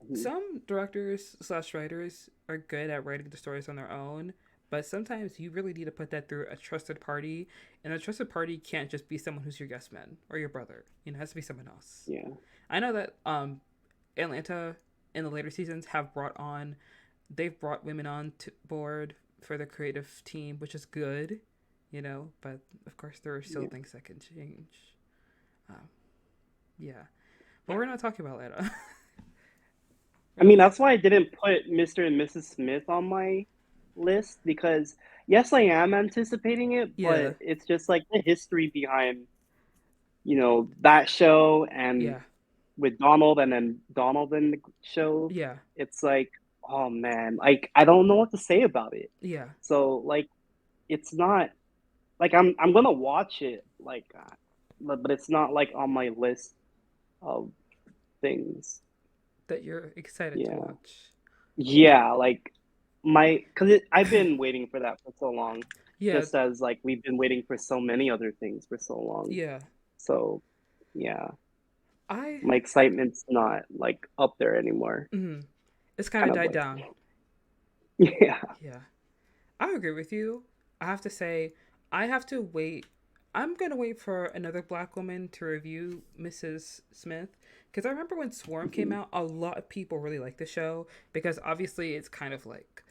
Mhm. some directors slash writers are good at writing the stories on their own, but sometimes you really need to put that through a trusted party, and a trusted party can't just be someone who's your yes man or your brother. It has to be someone else. Yeah. I know that Atlanta in the later seasons they've brought women on to board for the creative team, which is good, but of course there are still Yeah. things that can change. Um, yeah, but we're not talking about Atlanta. I mean, that's why I didn't put Mr. and Mrs. Smith on my list because yes, I am anticipating it, Yeah, but it's just like the history behind, that show and yeah, with Donald and then Donald in the show, yeah, it's like, oh man, like I don't know what to say about it. yeah. So like it's not like I'm gonna watch it like but it's not like on my list of things. That you're excited to Yeah. watch. Yeah, like I've been waiting for that for so long, Yeah, just as like we've been waiting for so many other things for so long. yeah. So, yeah, I my excitement's not like up there anymore. mm, it's It's kind of kind of died like, down. yeah. Yeah. I agree with you. I have to say, I have to wait. I'm gonna wait for another black woman to review Mrs. Smith because I remember when Swarm came Mhm. out, a lot of people really liked the show because obviously it's kind of like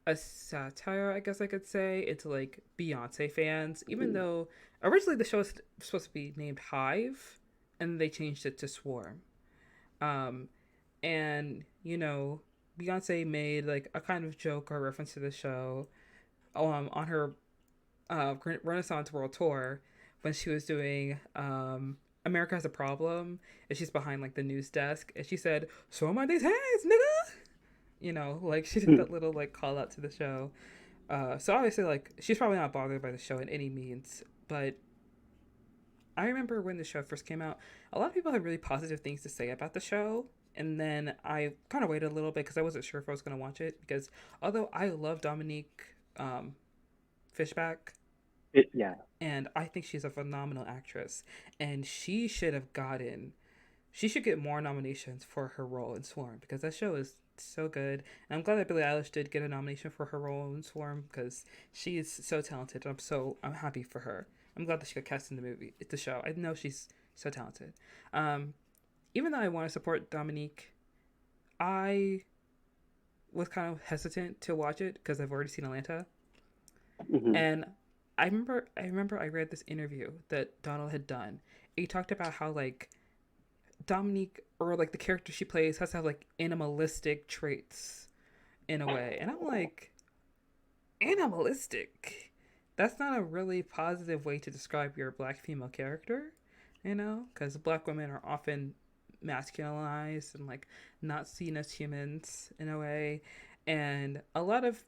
a satire, I guess I could say. It's like Beyonce fans, even Mhm. though originally the show was supposed to be named Hive, and they changed it to Swarm. Um, and Beyonce made like a kind of joke or reference to the show on her Renaissance World Tour when she was doing America Has a Problem, and she's behind like the news desk, and she said, "So am I these hands, nigga." Like she did that little like call out to the show. So obviously, like she's probably not bothered by the show in any means, but I remember when the show first came out, a lot of people had really positive things to say about the show. And then I kind of waited a little bit because I wasn't sure if I was going to watch it. Because although I love Dominique Fishback, Yeah. and I think she's a phenomenal actress, and she should get more nominations for her role in Swarm because that show is so good. And I'm glad that Billie Eilish did get a nomination for her role in Swarm because she is so talented. I'm happy for her. I'm glad that she got cast in the show. I know she's so talented. Um, Even though I want to support Dominique, I was kind of hesitant to watch it because I've already seen Atlanta, Hmm. and I remember I read this interview that Donald had done. He talked about how like Dominique or like the character she plays has to have like animalistic traits in a way. And I'm like, animalistic? That's not a really positive way to describe your black female character, you know? Because black women are often masculinized and like not seen as humans in a way. And a lot of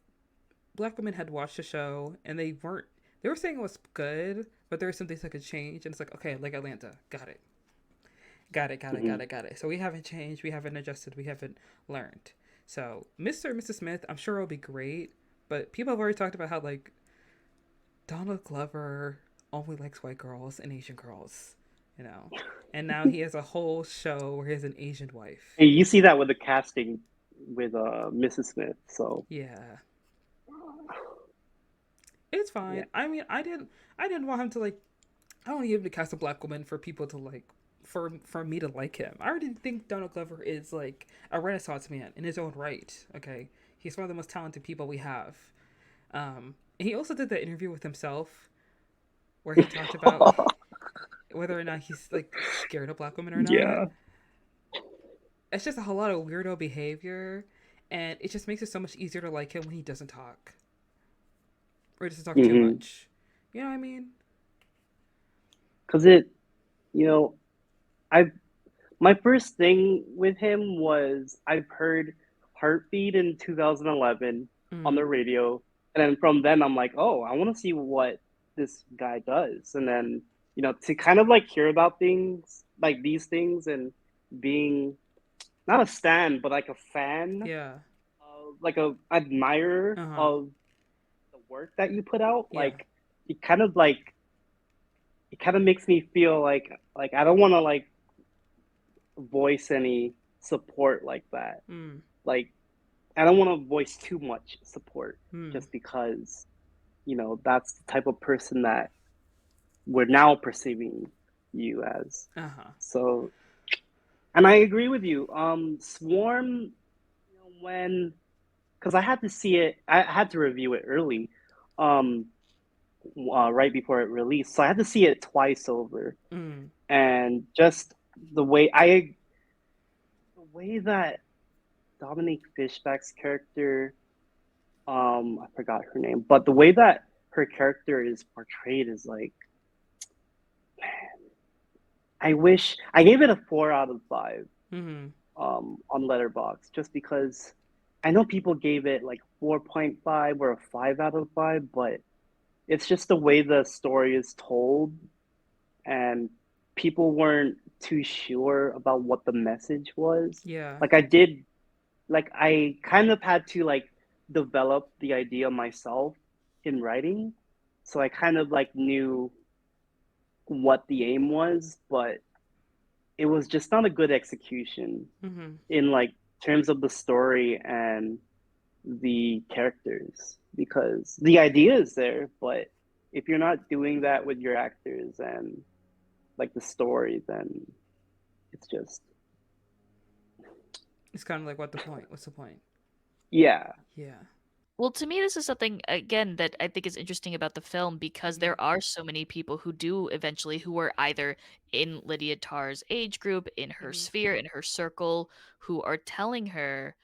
black women had watched the show and they were saying it was good, but there were some things that could change. And it's like, okay, like Atlanta, got it. Got it, got it, Hmm. got it, got it. So we haven't changed, we haven't adjusted, we haven't learned. So Mr. and Mrs. Smith, I'm sure it'll be great, but people have already talked about how like Donald Glover only likes white girls and Asian girls, you know. And now he has a whole show where he has an Asian wife. And you see that with the casting with Mrs. Smith. So Yeah. It's yeah. fine. I mean, I didn't want him to like I don't want him to cast a black woman for people to like for me to like him. I already think Donald Glover is like a renaissance man in his own right. Okay, he's one of the most talented people we have. He also did that interview with himself where he talked about whether or not he's like scared of black women or not. Yeah. It's just a whole lot of weirdo behavior, and it just makes it so much easier to like him when he doesn't talk or doesn't talk too Hmm. much. You know what I mean? Because it, you know, I my first thing with him was I've heard Heartbeat in 2011 on Mm, the radio, and then from then I'm like, oh, I want to see what this guy does, and then to kind of like hear about things like these things and being not a stan but like a fan, yeah. like a admirer Uh huh. of the work that you put out, Yeah. like it kind of like it kind of makes me feel like I don't want to like voice any support like that. Mm. Like I don't want to voice too much support Mm. just because that's the type of person that we're now perceiving you as. Uh huh. So, and I agree with you. Swarm, when because I had to see it, I had to review it early, um, right before it released, so I had to see it twice over, Mm. and just the way I, the way that Dominique Fishback's character, I forgot her name, but the way that her character is portrayed is like, I wish I gave it a 4 out of 5 Mm. on Letterboxd just because I know people gave it like 4.5 or a 5 out of 5, but it's just the way the story is told, and people weren't too sure about what the message was. Yeah. Like I did, like I kind of had to like develop the idea myself in writing, so I kind of like knew what the aim was, but it was just not a good execution Mm-hmm. in like terms of the story and the characters, because the idea is there, but if you're not doing that with your actors and like the story, then it's just It's kind of like, what the point? What's the point? yeah. Yeah. Well, to me, this is something again that I think is interesting about the film because Mm-hmm. there are so many people who do eventually who are either in Lydia Tarr's age group, in her Mm-hmm. sphere, in her circle, who are telling her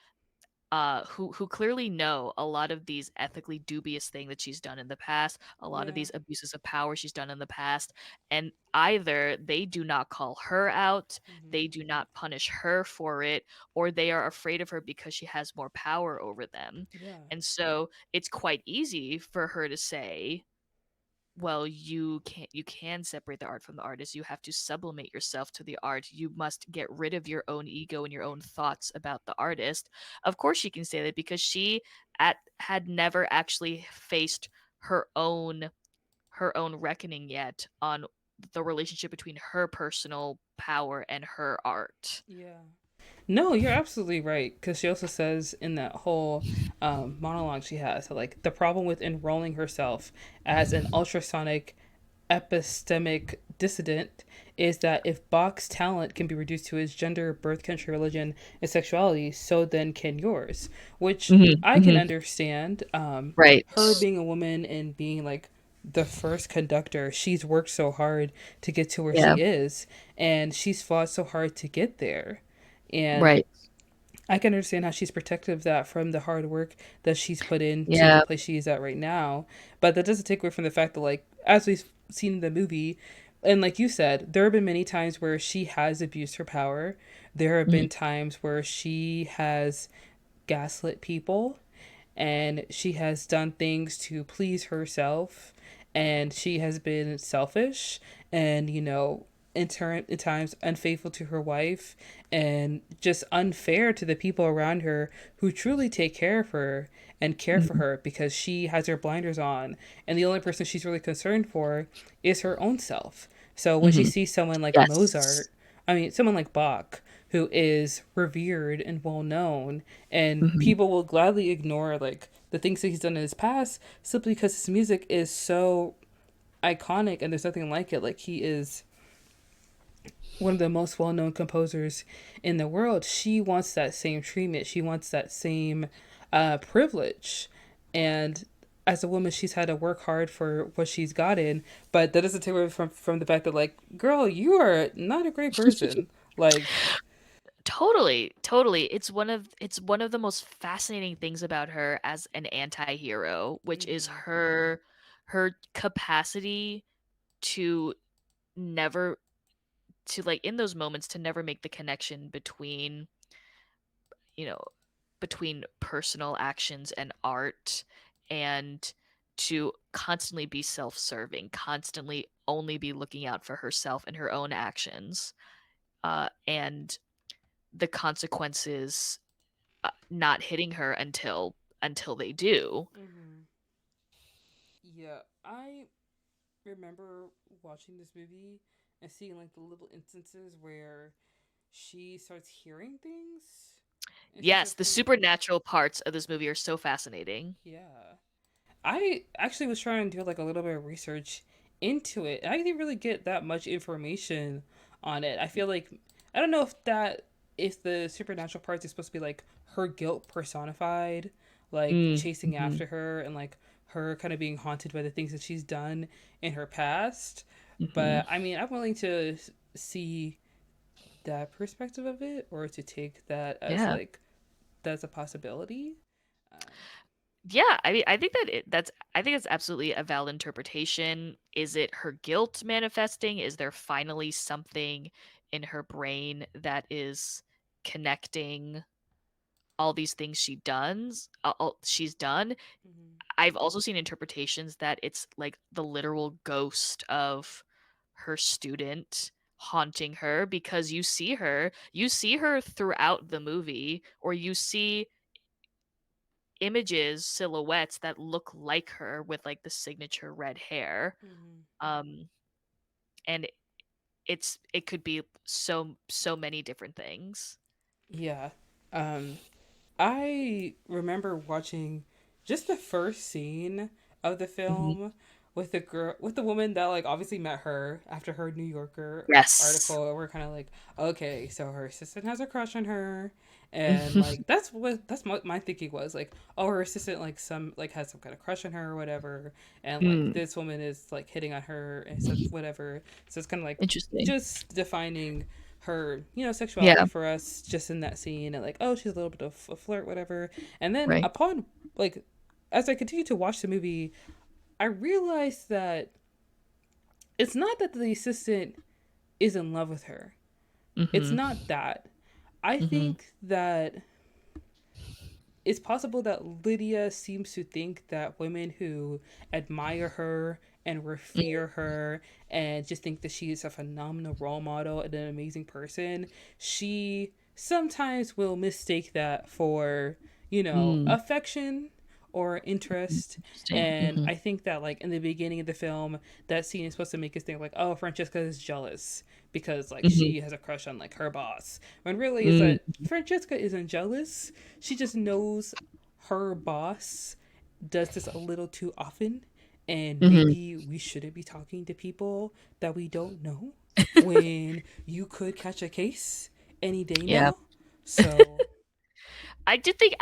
who clearly know a lot of these ethically dubious things that she's done in the past, a lot of Yeah. these abuses of power she's done in the past, and either they do not call her out, Mm-hmm. they do not punish her for it, or they are afraid of her because she has more power over them. Yeah. And so it's quite easy for her to say, well, you can separate the art from the artist. You have to sublimate yourself to the art. You must get rid of your own ego and your own thoughts about the artist. Of course she can say that because she had never actually faced her own reckoning yet on the relationship between her personal power and her art. Yeah. No, you're absolutely right. Because she also says in that whole monologue she has, that, like, the problem with enrolling herself as an ultrasonic epistemic dissident is that if Bach's talent can be reduced to his gender, birth country, religion, and sexuality, so then can yours. Which I can understand. Right. Her being a woman and being like the first conductor, she's worked so hard to get to where Yeah. she is, and she's fought so hard to get there. And Right. I can understand how she's protective of that from the hard work that she's put into the Yeah. place she is at right now. But that doesn't take away from the fact that, like, as we've seen in the movie, and like you said, there have been many times where she has abused her power. There have Mhm. been times where she has gaslit people, and she has done things to please herself, and she has been selfish and, in turn at times unfaithful to her wife, and just unfair to the people around her who truly take care of her and care for Mhm. her, because she has her blinders on, and the only person she's really concerned for is her own self. So when she Mhm. sees someone like Yes. Mozart, I mean someone like Bach, who is revered and well known, and Mhm. people will gladly ignore, like, the things that he's done in his past simply because his music is so iconic and there's nothing like it. Like, he is one of the most well-known composers in the world. She wants that same treatment. She wants that same privilege. And as a woman, she's had to work hard for what she's gotten, but that doesn't take away from the fact that, like, girl, you are not a great person. Like, Totally, totally. It's one of the most fascinating things about her as an anti-hero, which is mm-hmm, her capacity to never to like in those moments to never make the connection between, you know, between personal actions and art, and to constantly be self-serving, constantly only be looking out for herself and her own actions, and the consequences not hitting her until they do. mm-hmm. Yeah, I remember watching this movie and seeing, like, the little instances where she starts hearing things and she Yes, starts the coming. supernatural parts of this movie are so fascinating. Yeah. I actually was trying to do, like, a little bit of research into it. I didn't really get that much information on it. I feel like I don't know if the supernatural parts is supposed to be like her guilt personified, like chasing Mhm. after her, and like her kind of being haunted by the things that she's done in her past. Mhm. But I mean, I'm willing to see that perspective of it, or to take that as, Yeah. like, that's a possibility. Um, Yeah, I mean, I think it's absolutely a valid interpretation. Is it her guilt manifesting? Is there finally something in her brain that is connecting all these things she's done? mhm, I've also seen interpretations that it's like the literal ghost of her student haunting her, because you see her throughout the movie, or you see images, silhouettes that look like her with like the signature red hair. mhm. Um and it could be so many different things. Yeah. Um, I remember watching just the first scene of the Mhm. film with the woman that, like, obviously met her after her New Yorker Yes. article. And we're kind of like, okay, so her assistant has a crush on her, and, like, that's what my thinking was, like, oh, her assistant, like, has some kind of crush on her or whatever, and, like, Hmm. this woman is, like, hitting on her and stuff, whatever. So it's kind of like Interesting. just defining her, sexuality Yeah, for us just in that scene, and, like, oh, she's a little bit of a flirt, whatever. And then right. upon, like, as I continue to watch the movie, I realized that it's not that the assistant is in love with her. It's Mhm. not that. I Mhm. think that it's possible that Lydia seems to think that women who admire her and revere her and just think that she is a phenomenal role model and an amazing person, she sometimes will mistake that for, Mm. affection or interest. Interesting. And I think that, like, in the beginning of the film, that scene is supposed to make us think, like, oh, Francesca is jealous because, like, Mhm. she has a crush on, like, her boss. When really is Mm. that Francesca isn't jealous. She just knows her boss does this a little too often, and Mhm. maybe we shouldn't be talking to people that we don't know when you could catch a case any day Yeah. now. So, I do think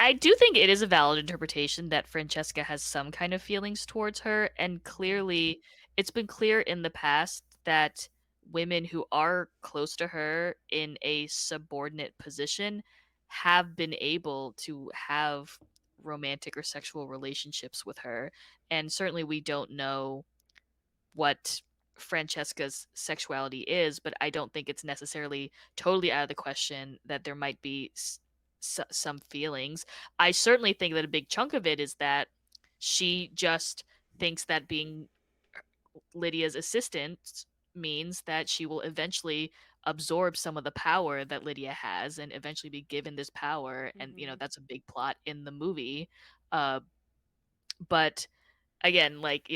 it is a valid interpretation that Francesca has some kind of feelings towards her, and mhm, clearly it's been clear in the past that women who are close to her in a subordinate position have been able to have romantic or sexual relationships with her. And certainly we don't know what Francesca's sexuality is, but I don't think it's necessarily totally out of the question that there might be some feelings. I certainly think that a big chunk of it is that she just thinks that being Lydia's assistant means that she will eventually absorb some of the power that Lydia has and eventually be given this power, and mhm, that's a big plot in the movie. But again, like,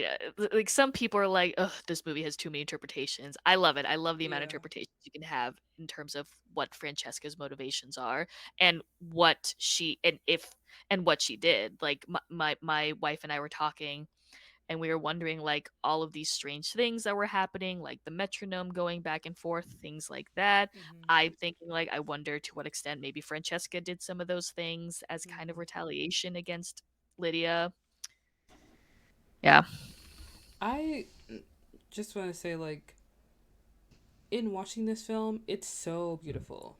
like some people are like, "Ugh, this movie has too many interpretations." I love it. I love the amount of yeah, interpretations you can have in terms of what Francesca's motivations are and what she and what she did. Like my wife and I were talking and we were wondering like all of these strange things that were happening, like the metronome going back and forth, things like that. mhm, I'm thinking like I wonder to what extent maybe Francesca did some of those things as kind of mhm. retaliation against Lydia. Yeah. I just want to say, like, in watching this film, it's so beautiful.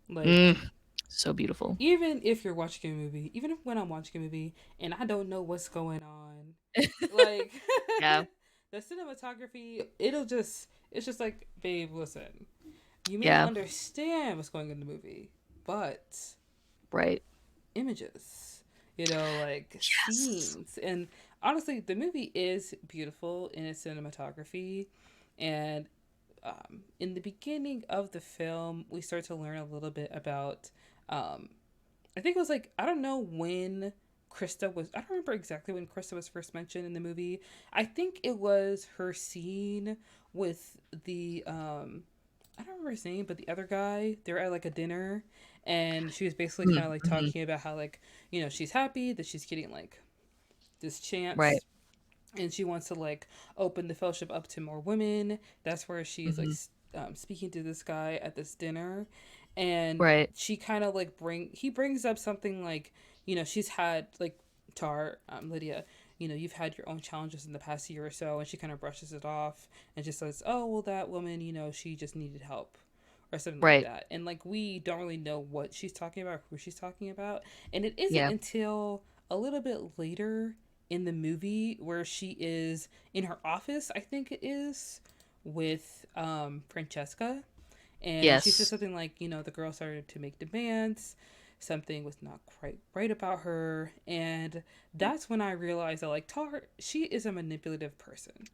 Like, Mm, so beautiful. even if you're watching a movie, even if when I'm watching a movie and I don't know what's going on, like Yeah, the cinematography, it's just like, babe, listen, you may not yeah, understand what's going on in the movie, but right. images, like Yes. scenes. And honestly, the movie is beautiful in its cinematography. And in the beginning of the film, we start to learn a little bit about um, I think it was like, I don't know when I don't remember exactly when Krista was first mentioned in the movie. I think it was her scene with I don't remember his name, but the other guy. They were at like a dinner, and she was basically kind of like Mm-hmm. talking about how, like, she's happy that she's getting like this Right. chance, and she wants to like open the fellowship up to more women. That's where she's like Hmm. speaking to this guy at this dinner, and Right. she kind of like he brings up something like, she's had like Lydia, you've had your own challenges in the past year or so, and she kind of brushes it off and just says, oh well, that woman, she just needed help or something like Right. that. And like, we don't really know what she's talking about, who she's talking about, and it isn't Yeah. until a little bit later in the movie where she is in her office, I think it is, with Francesca, and she says Yes. something like, the girl started to make demands, something was not quite right about her, and that's when I realized that, like, Tar, she is a manipulative person.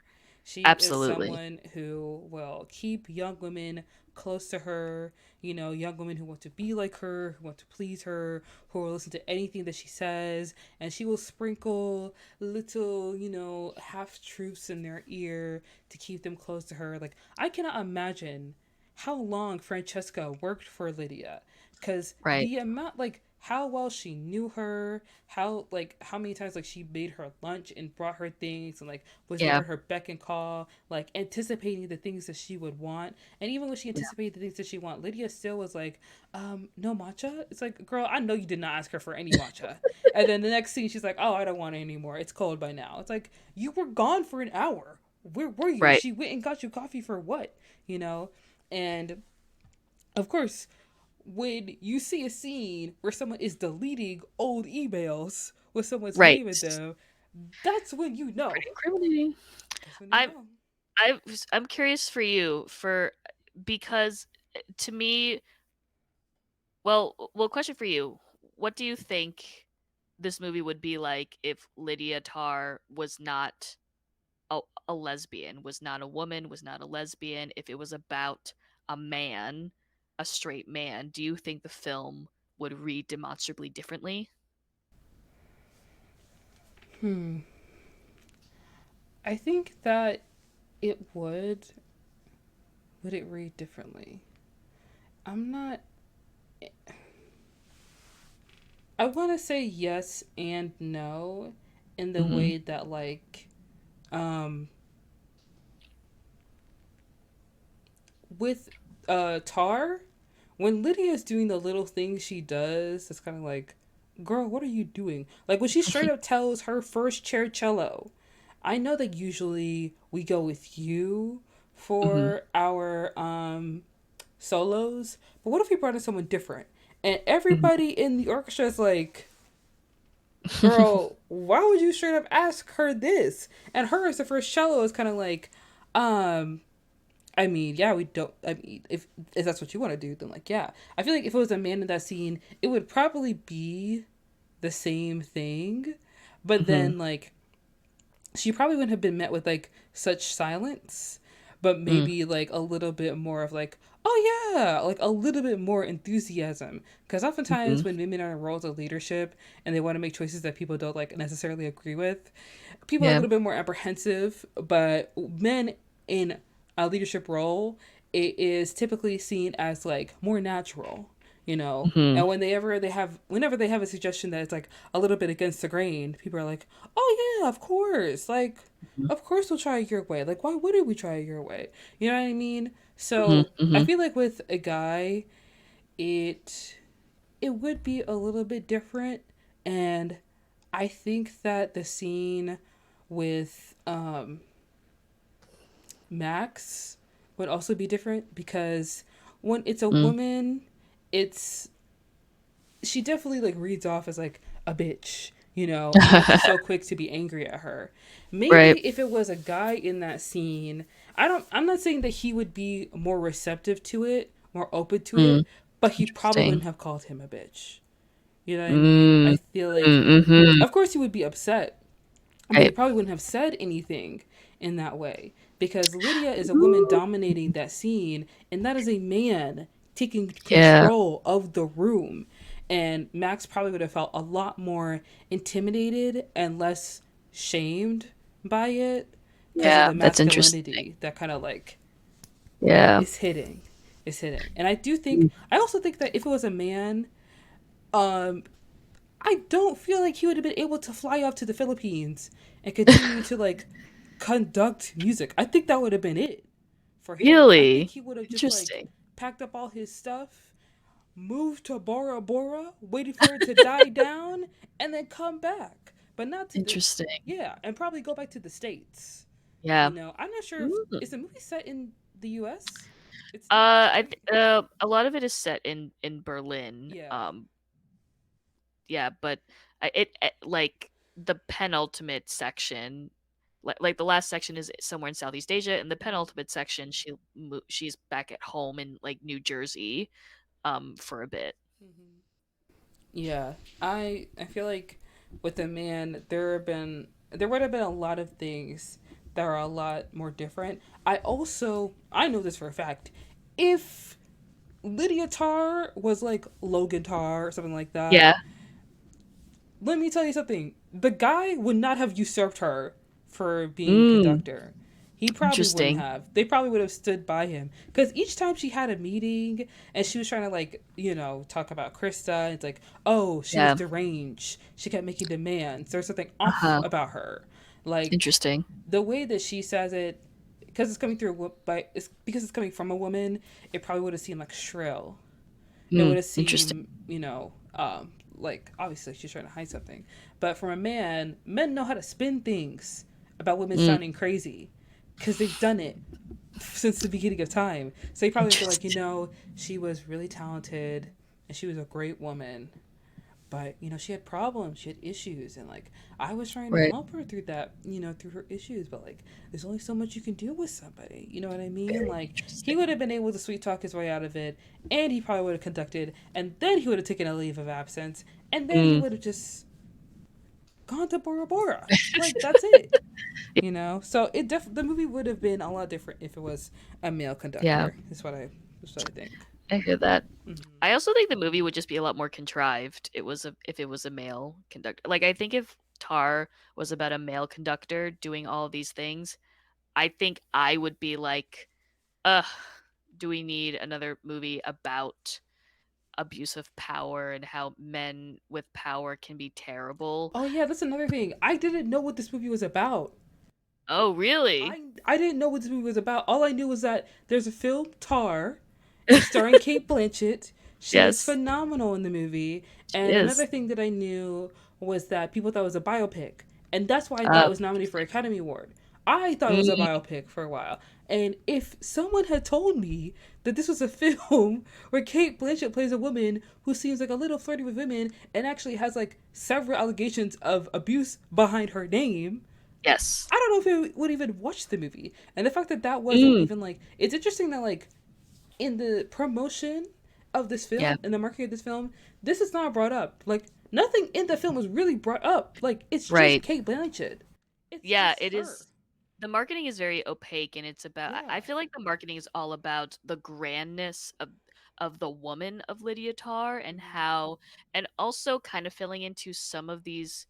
She is Absolutely. someone who will keep young women close to her, young women who want to be like her, who want to please her, who will listen to anything that she says, and she will sprinkle little, half truths in their ear to keep them close to her. Like, I cannot imagine how long Francesca worked for Lydia, because Right. the amount, like, how well she knew her, how many times, like, she made her lunch and brought her things, and like was there Yeah. at her beck and call, like anticipating the things that she would want. And even when she Yeah. anticipated the things that she want, Lydia still was like, no matcha. It's like, girl, I know you did not ask her for any matcha. And then the next scene, she's like, oh, I don't want it anymore, it's cold by now. It's like, you were gone for an hour, where were you? Right. She went and got you coffee for what? you know and of course, when you see a scene where someone is deleting old emails with someone's Right. name in them, that's when you know. Pretty incriminating. That's when you I'm know. I'm curious for you for because to me, well, question for you. What do you think this movie would be like if Lydia Tarr was not a lesbian, was not a woman, was not a lesbian, if it was about a man, a straight man, do you think the film would read demonstrably differently? I think that it would. Would it read differently? I'm not. I want to say yes and no in the Mm-hmm. way that, like, um, with Tar, when Lydia's doing the little things she does, it's kind of like, girl, what are you doing? Like, when she straight up tells her first chair cello, I know that usually we go with you Mm-hmm. for our solos, but what if we brought in someone different? And everybody in the orchestra is like, girl, why would you straight up ask her this? And her as the first cello is kind of like, um, I mean, yeah, we don't. I mean, if that's what you want to do, then like, yeah. I feel like if it was a man in that scene, it would probably be the same thing, but Mm-hmm. then like she probably wouldn't have been met with like such silence, but Mm-hmm. maybe like a little bit more of like, oh yeah, like a little bit more enthusiasm. Because oftentimes when women are in roles of leadership and they want to make choices that people don't like necessarily agree with, people are a Yeah. little bit more apprehensive. But men in a leadership role, it is typically seen as like more natural, you know. Mm-hmm. And whenever they have a suggestion that is like a little bit against the grain, people are like, oh yeah, of course, like of course we'll try it your way. Like why wouldn't we try it your way? You know what I mean? So I Mm-hmm. feel like with a guy, it it would be a little bit different, and I think that the scene with Max would also be different because when it's a Mm-hmm. woman, it's she definitely like reads off as like a bitch, you know, and you're just so quick to be angry at her. Right. Maybe if it was a guy in that scene, I'm not saying that he would be more receptive to it, more open to Mm. it, but he probably Interesting. wouldn't have called him a bitch. You know what I mean? Mm. I feel like Mm-hmm. of course he would be upset, but he Right. probably wouldn't have said anything in that way because Lydia is a woman dominating that scene, and that is a man taking Yeah. control of the room. And Max probably would have felt a lot more intimidated and less shamed by it because of Yeah. the That's interesting. masculinity that kind of like Yeah. is hitting. Is hitting. And I also think that if it was a man, um, I don't feel like he would have been able to fly up to the Philippines and continue to like conduct music. I think that would have been it for him. I think Really he would have just like interesting. packed up all his stuff, moved to Bora Bora, waited for it to die down, and then come back. But not to the Interesting. yeah, and probably go back to the States. Yeah. You know, I'm not sure if Mm. is the movie set in the US? It's not, right? A lot of it is set in Berlin. Yeah. Yeah, but like the penultimate section, like the last section is somewhere in Southeast Asia, and the penultimate section she's back at home in like New Jersey, for a bit. Mhm. Yeah, I feel like with a man there would have been a lot of things that are a lot more different. I know this for a fact. If Lydia Tarr was like Logan Tarr or something like that, Yeah. let me tell you something. The guy would not have usurped her for being Mm. conductor. He probably wouldn't Interesting. have. They probably would have stood by him. Because each time she had a meeting and she was trying to, like, you know, talk about Krista, it's like, oh, she was Yeah. deranged. She kept making demands. There's something Uh off huh. about her. Like, Interesting. the way that she says it, because it's coming through, it's because it's coming from a woman, it probably would have seemed like shrill. It would Mm. have Interesting. seemed, you know, like obviously she's trying to hide something. But from a man, men know how to spin things about women Mm. sounding crazy because they've done it since the beginning of time. So he probably would be like, you Interesting. know, she was really talented and she was a great woman. But, you know, she had problems, she had issues, and like I was trying to Right. help her through that, you know, through her issues, but like there's only so much you can do with somebody. You know what I mean? Very Like he interesting. would have been able to sweet talk his way out of it, and he probably would have conducted, and then he would have taken a leave of absence, and then he Mm. would have just gone to Bora Bora. Like that's it. You know, so the movie would have been a lot different if it was a male Yeah, conductor. Is what I think. I hear that. Hmm. I also think the movie would just be a lot more contrived. If it was a male conductor. Like I think if Tar was about a male conductor doing all of these things, I think I would be like, ugh, do we need another movie about abuse of power and how men with power can be terrible? Oh yeah, that's another thing. I didn't know what this movie was about. Oh, really? I didn't know what this movie was about. All I knew was that there's a film Tar. It's starring Kate Blanchett. She is Yes, phenomenal in the movie. she And is. another thing that I knew was that people thought it was a biopic, and that's why I thought it Uh, was nominated for Academy Award. I thought it was a mm, biopic for a while. And if someone had told me that this was a film where Kate Blanchett plays a woman who seems like a little flirty with women and actually has like several allegations of abuse behind her name, yes. I don't know if I would even watch the movie. And the fact that that wasn't Mm, even like, it's interesting that like in the promotion of this yeah, film, in the marketing of this film, this is not brought up. Like nothing in the film was really brought up. Like it's just right. Kate Blanchett. It's Yeah, just it her. is. The marketing is very opaque, and it's about. I Yeah. feel like the marketing is all about the grandness of the woman of Lydia Tarr and Mm-hmm. how, and also kind of filling into some of these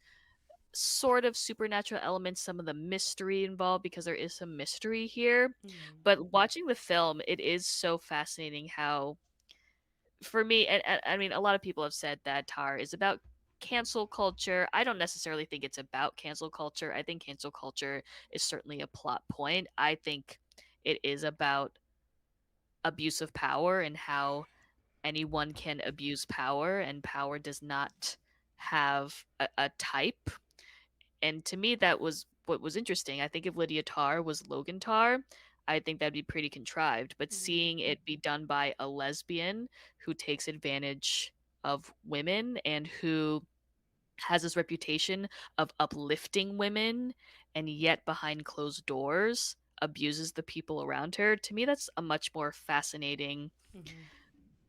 sort of supernatural elements, some of the mystery involved because there is some mystery here. Mm-hmm. But watching the film, it is so fascinating how, for me, and I mean, a lot of people have said that Tar is about cancel culture. I don't necessarily think it's about cancel culture. I think cancel culture is certainly a plot point. I think it is about abuse of power and how anyone can abuse power, and power does not have a type. And to me, that was what was interesting. I think if Lydia Tarr was Logan Tarr, I think that'd be pretty contrived. But Mm-hmm. seeing it be done by a lesbian who takes advantage of women and who has this reputation of uplifting women and yet behind closed doors abuses the people around her, to me, that's a much more fascinating Mm-hmm.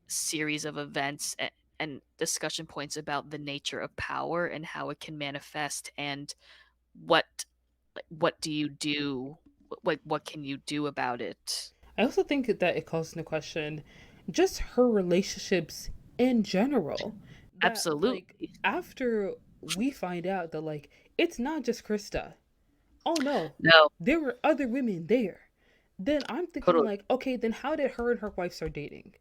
series of events and discussion points about the nature of power and how it can manifest and what what do you do, what can you do about it? I also think that it calls into question just her relationships in general. That like Absolutely. after we find out that like it's not just Krista. Oh no, No, there were other women there. Then I'm thinking totally. like, okay, then how did her and her wife start dating?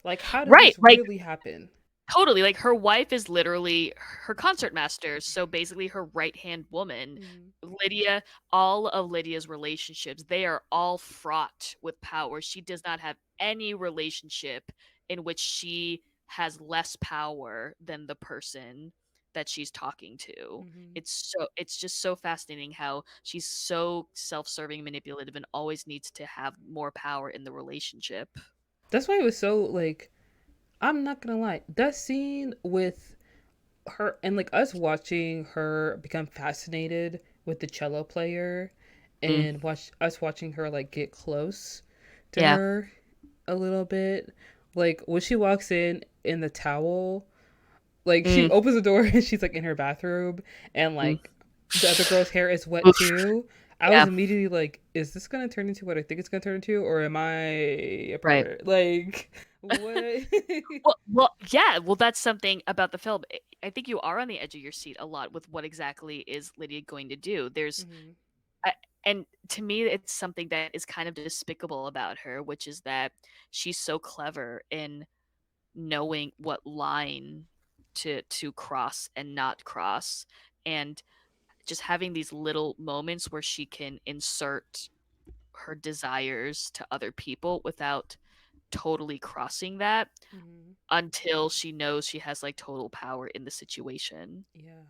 Like how did Right, this like really happen? totally. Like her wife is literally her concert master, so basically her right-hand woman. Mm-hmm. Lydia, all of Lydia's relationships, they are all fraught with power. She does not have any relationship in which she has less power than the person that she's talking to. Mm-hmm. It's just so fascinating how she's so self-serving, manipulative, and always needs to have more power in the relationship. That's why it was so like I'm not gonna lie. That scene with her and like us watching her become fascinated with the cello player Mm, and watching her like get close to yeah. her a little bit. Like when she walks in the towel, like she Mm, opens the door and she's like in her bathroom and mm. like the other girl's hair is wet Oof. too. I was Yeah. immediately like, is this gonna turn into what I think it's gonna turn into, or am I a Right. pervert? Like, what? Well, yeah. Well, that's something about the film. I think you are on the edge of your seat a lot with what exactly is Lydia going to do. Hmm. I, and to me, it's something that is kind of despicable about her, which is that she's so clever in knowing what line to cross and not cross, and just having these little moments where she can insert her desires to other people without totally crossing that Hmm. until she knows she has like total power in the situation. Yeah.